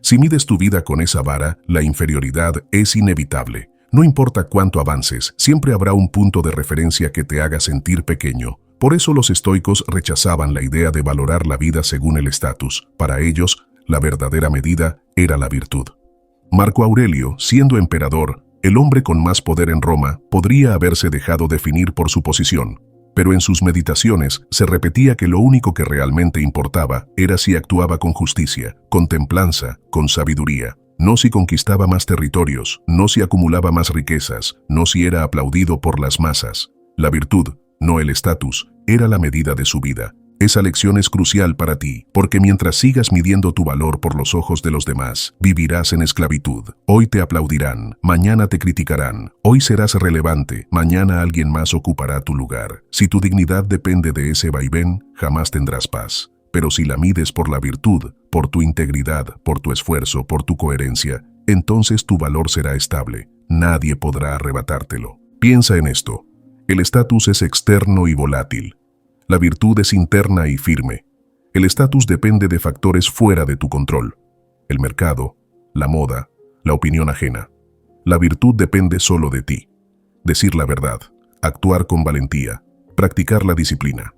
Si mides tu vida con esa vara, la inferioridad es inevitable. No importa cuánto avances, siempre habrá un punto de referencia que te haga sentir pequeño. Por eso los estoicos rechazaban la idea de valorar la vida según el estatus. Para ellos, la verdadera medida era la virtud. Marco Aurelio, siendo emperador, el hombre con más poder en Roma, podría haberse dejado definir por su posición. Pero en sus meditaciones se repetía que lo único que realmente importaba era si actuaba con justicia, con templanza, con sabiduría. No si conquistaba más territorios, no si acumulaba más riquezas, no si era aplaudido por las masas. La virtud, no el estatus, era la medida de su vida. Esa lección es crucial para ti, porque mientras sigas midiendo tu valor por los ojos de los demás, vivirás en esclavitud. Hoy te aplaudirán, mañana te criticarán. Hoy serás relevante, mañana alguien más ocupará tu lugar. Si tu dignidad depende de ese vaivén, jamás tendrás paz. Pero si la mides por la virtud, por tu integridad, por tu esfuerzo, por tu coherencia, entonces tu valor será estable. Nadie podrá arrebatártelo. Piensa en esto. El estatus es externo y volátil. La virtud es interna y firme. El estatus depende de factores fuera de tu control. El mercado, la moda, la opinión ajena. La virtud depende solo de ti. Decir la verdad, actuar con valentía, practicar la disciplina.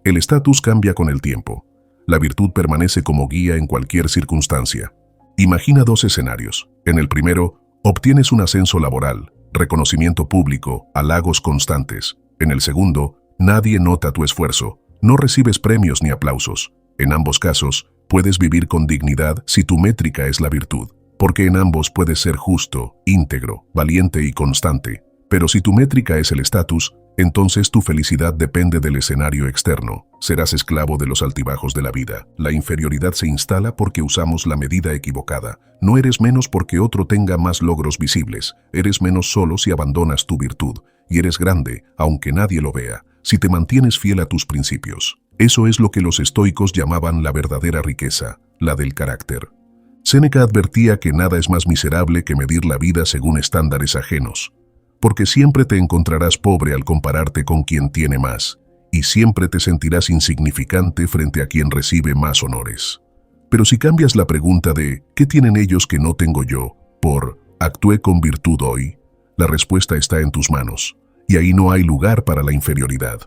El estatus cambia con el tiempo. La virtud permanece como guía en cualquier circunstancia. Imagina 2 escenarios. En el primero, obtienes un ascenso laboral, reconocimiento público, halagos constantes. En el segundo, nadie nota tu esfuerzo, no recibes premios ni aplausos. En ambos casos, puedes vivir con dignidad si tu métrica es la virtud, porque en ambos puedes ser justo, íntegro, valiente y constante. Pero si tu métrica es el estatus, entonces tu felicidad depende del escenario externo. Serás esclavo de los altibajos de la vida. La inferioridad se instala porque usamos la medida equivocada. No eres menos porque otro tenga más logros visibles. Eres menos solo si abandonas tu virtud. Y eres grande, aunque nadie lo vea, si te mantienes fiel a tus principios. Eso es lo que los estoicos llamaban la verdadera riqueza, la del carácter. Séneca advertía que nada es más miserable que medir la vida según estándares ajenos, porque siempre te encontrarás pobre al compararte con quien tiene más, y siempre te sentirás insignificante frente a quien recibe más honores. Pero si cambias la pregunta de ¿qué tienen ellos que no tengo yo? Por ¿actué con virtud hoy? La respuesta está en tus manos, y ahí no hay lugar para la inferioridad.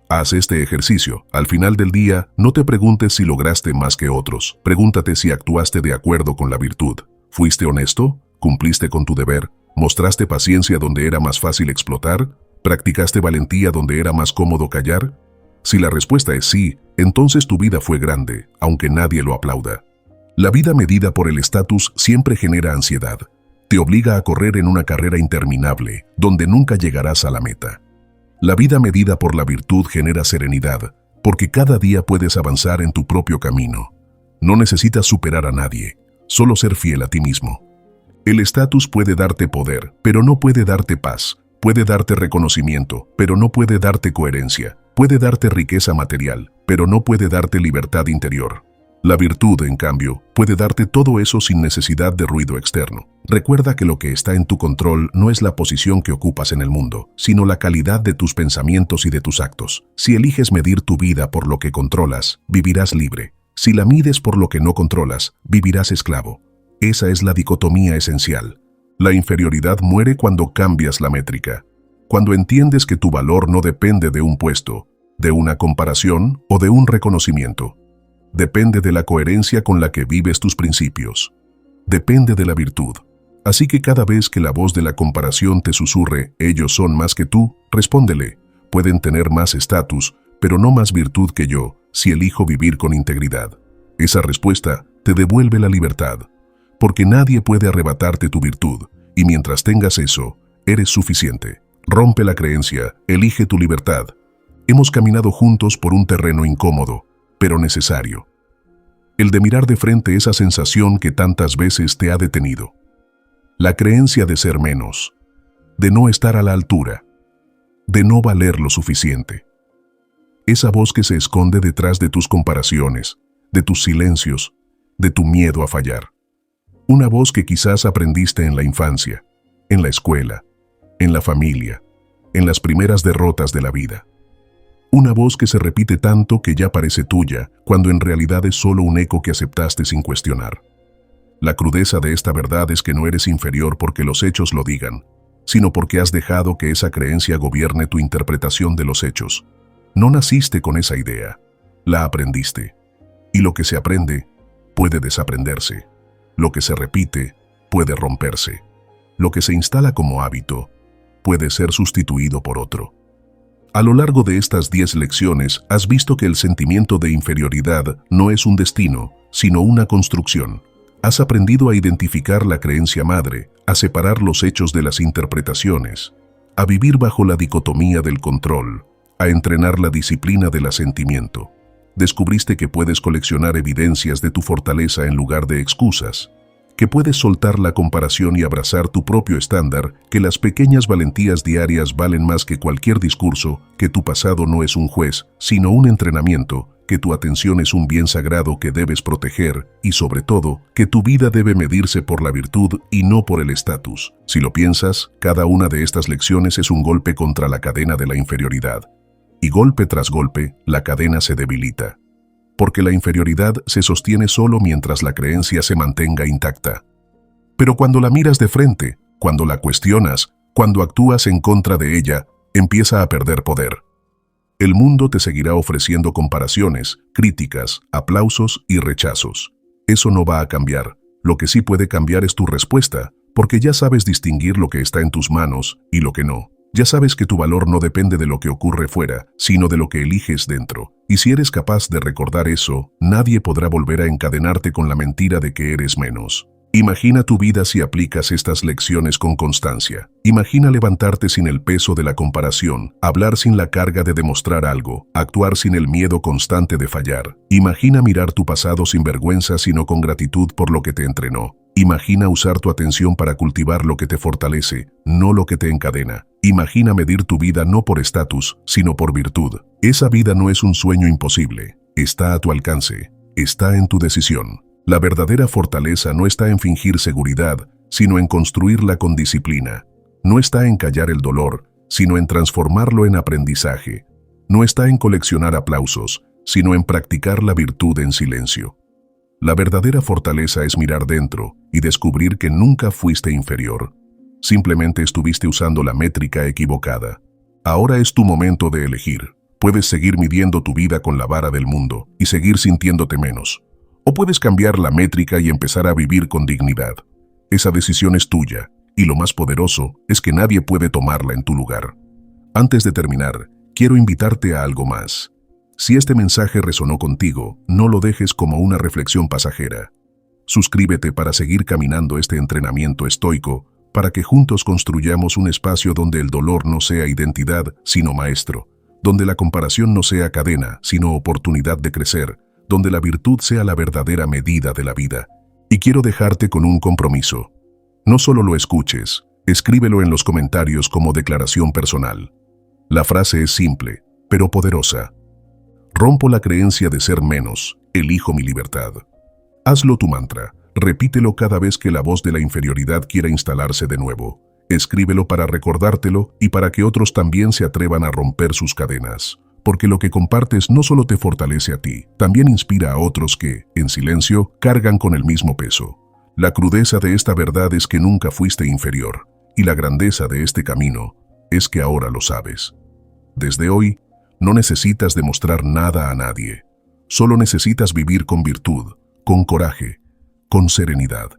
Haz este ejercicio. Al final del día, no te preguntes si lograste más que otros. Pregúntate si actuaste de acuerdo con la virtud. ¿Fuiste honesto? ¿Cumpliste con tu deber? ¿Mostraste paciencia donde era más fácil explotar? ¿Practicaste valentía donde era más cómodo callar? Si la respuesta es sí, entonces tu vida fue grande, aunque nadie lo aplauda. La vida medida por el estatus siempre genera ansiedad. Te obliga a correr en una carrera interminable, donde nunca llegarás a la meta. La vida medida por la virtud genera serenidad, porque cada día puedes avanzar en tu propio camino. No necesitas superar a nadie, solo ser fiel a ti mismo. El estatus puede darte poder, pero no puede darte paz. Puede darte reconocimiento, pero no puede darte coherencia. Puede darte riqueza material, pero no puede darte libertad interior. La virtud, en cambio, puede darte todo eso sin necesidad de ruido externo. Recuerda que lo que está en tu control no es la posición que ocupas en el mundo, sino la calidad de tus pensamientos y de tus actos. Si eliges medir tu vida por lo que controlas, vivirás libre. Si la mides por lo que no controlas, vivirás esclavo. Esa es la dicotomía esencial. La inferioridad muere cuando cambias la métrica, cuando entiendes que tu valor no depende de un puesto, de una comparación o de un reconocimiento. Depende de la coherencia con la que vives tus principios. Depende de la virtud. Así que cada vez que la voz de la comparación te susurre, ellos son más que tú, respóndele, pueden tener más estatus, pero no más virtud que yo, si elijo vivir con integridad. Esa respuesta te devuelve la libertad. Porque nadie puede arrebatarte tu virtud, y mientras tengas eso, eres suficiente. Rompe la creencia, elige tu libertad. Hemos caminado juntos por un terreno incómodo, pero necesario. El de mirar de frente esa sensación que tantas veces te ha detenido. La creencia de ser menos, de no estar a la altura, de no valer lo suficiente. Esa voz que se esconde detrás de tus comparaciones, de tus silencios, de tu miedo a fallar. Una voz que quizás aprendiste en la infancia, en la escuela, en la familia, en las primeras derrotas de la vida. Una voz que se repite tanto que ya parece tuya, cuando en realidad es solo un eco que aceptaste sin cuestionar. La crudeza de esta verdad es que no eres inferior porque los hechos lo digan, sino porque has dejado que esa creencia gobierne tu interpretación de los hechos. No naciste con esa idea, la aprendiste. Y lo que se aprende puede desaprenderse. Lo que se repite puede romperse. Lo que se instala como hábito puede ser sustituido por otro. A lo largo de estas 10 lecciones has visto que el sentimiento de inferioridad no es un destino, sino una construcción. Has aprendido a identificar la creencia madre, a separar los hechos de las interpretaciones, a vivir bajo la dicotomía del control, a entrenar la disciplina del asentimiento. Descubriste que puedes coleccionar evidencias de tu fortaleza en lugar de excusas, que puedes soltar la comparación y abrazar tu propio estándar, que las pequeñas valentías diarias valen más que cualquier discurso, que tu pasado no es un juez, sino un entrenamiento, que tu atención es un bien sagrado que debes proteger y, sobre todo, que tu vida debe medirse por la virtud y no por el estatus. Si lo piensas, cada una de estas lecciones es un golpe contra la cadena de la inferioridad. Y golpe tras golpe, la cadena se debilita. Porque la inferioridad se sostiene solo mientras la creencia se mantenga intacta. Pero cuando la miras de frente, cuando la cuestionas, cuando actúas en contra de ella, empieza a perder poder. El mundo te seguirá ofreciendo comparaciones, críticas, aplausos y rechazos. Eso no va a cambiar. Lo que sí puede cambiar es tu respuesta, porque ya sabes distinguir lo que está en tus manos y lo que no. Ya sabes que tu valor no depende de lo que ocurre fuera, sino de lo que eliges dentro. Y si eres capaz de recordar eso, nadie podrá volver a encadenarte con la mentira de que eres menos. Imagina tu vida si aplicas estas lecciones con constancia. Imagina levantarte sin el peso de la comparación, hablar sin la carga de demostrar algo, actuar sin el miedo constante de fallar. Imagina mirar tu pasado sin vergüenza sino con gratitud por lo que te entrenó. Imagina usar tu atención para cultivar lo que te fortalece, no lo que te encadena. Imagina medir tu vida no por estatus, sino por virtud. Esa vida no es un sueño imposible. Está a tu alcance. Está en tu decisión. La verdadera fortaleza no está en fingir seguridad, sino en construirla con disciplina. No está en callar el dolor, sino en transformarlo en aprendizaje. No está en coleccionar aplausos, sino en practicar la virtud en silencio. La verdadera fortaleza es mirar dentro y descubrir que nunca fuiste inferior. Simplemente estuviste usando la métrica equivocada. Ahora es tu momento de elegir. Puedes seguir midiendo tu vida con la vara del mundo y seguir sintiéndote menos. O puedes cambiar la métrica y empezar a vivir con dignidad. Esa decisión es tuya, y lo más poderoso es que nadie puede tomarla en tu lugar. Antes de terminar, quiero invitarte a algo más. Si este mensaje resonó contigo, no lo dejes como una reflexión pasajera. Suscríbete para seguir caminando este entrenamiento estoico, para que juntos construyamos un espacio donde el dolor no sea identidad, sino maestro, donde la comparación no sea cadena, sino oportunidad de crecer, donde la virtud sea la verdadera medida de la vida. Y quiero dejarte con un compromiso. No solo lo escuches, escríbelo en los comentarios como declaración personal. La frase es simple, pero poderosa. Rompo la creencia de ser menos, elijo mi libertad. Hazlo tu mantra, repítelo cada vez que la voz de la inferioridad quiera instalarse de nuevo. Escríbelo para recordártelo y para que otros también se atrevan a romper sus cadenas. Porque lo que compartes no solo te fortalece a ti, también inspira a otros que, en silencio, cargan con el mismo peso. La crudeza de esta verdad es que nunca fuiste inferior, y la grandeza de este camino es que ahora lo sabes. Desde hoy, no necesitas demostrar nada a nadie. Solo necesitas vivir con virtud, con coraje, con serenidad.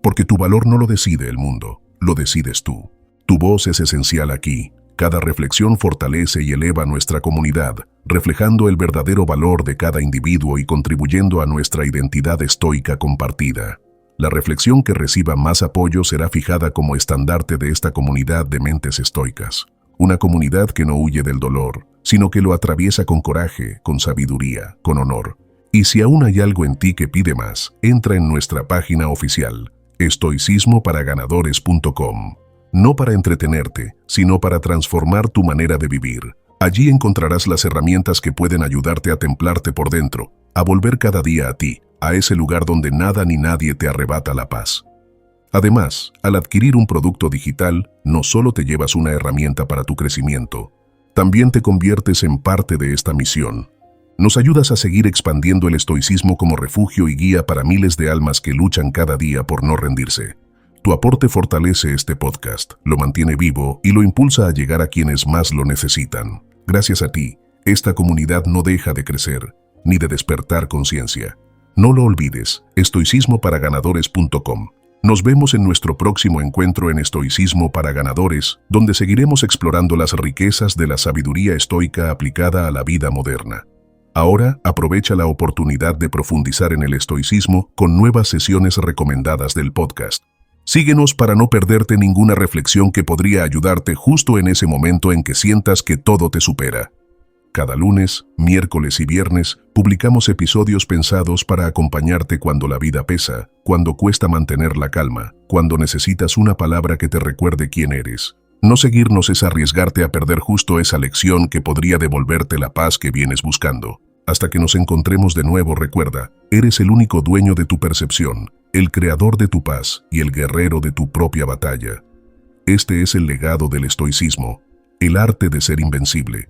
Porque tu valor no lo decide el mundo, lo decides tú. Tu voz es esencial aquí. Cada reflexión fortalece y eleva nuestra comunidad, reflejando el verdadero valor de cada individuo y contribuyendo a nuestra identidad estoica compartida. La reflexión que reciba más apoyo será fijada como estandarte de esta comunidad de mentes estoicas. Una comunidad que no huye del dolor, sino que lo atraviesa con coraje, con sabiduría, con honor. Y si aún hay algo en ti que pide más, entra en nuestra página oficial, estoicismoparaganadores.com. No para entretenerte, sino para transformar tu manera de vivir. Allí encontrarás las herramientas que pueden ayudarte a templarte por dentro, a volver cada día a ti, a ese lugar donde nada ni nadie te arrebata la paz. Además, al adquirir un producto digital, no solo te llevas una herramienta para tu crecimiento, también te conviertes en parte de esta misión. Nos ayudas a seguir expandiendo el estoicismo como refugio y guía para miles de almas que luchan cada día por no rendirse. Tu aporte fortalece este podcast, lo mantiene vivo y lo impulsa a llegar a quienes más lo necesitan. Gracias a ti, esta comunidad no deja de crecer, ni de despertar conciencia. No lo olvides, estoicismoparaganadores.com. Nos vemos en nuestro próximo encuentro en Estoicismo para Ganadores, donde seguiremos explorando las riquezas de la sabiduría estoica aplicada a la vida moderna. Ahora, aprovecha la oportunidad de profundizar en el estoicismo con nuevas sesiones recomendadas del podcast. Síguenos para no perderte ninguna reflexión que podría ayudarte justo en ese momento en que sientas que todo te supera. Cada lunes, miércoles y viernes publicamos episodios pensados para acompañarte cuando la vida pesa, cuando cuesta mantener la calma, cuando necesitas una palabra que te recuerde quién eres. No seguirnos es arriesgarte a perder justo esa lección que podría devolverte la paz que vienes buscando. Hasta que nos encontremos de nuevo, recuerda, eres el único dueño de tu percepción, el creador de tu paz y el guerrero de tu propia batalla. Este es el legado del estoicismo, el arte de ser invencible.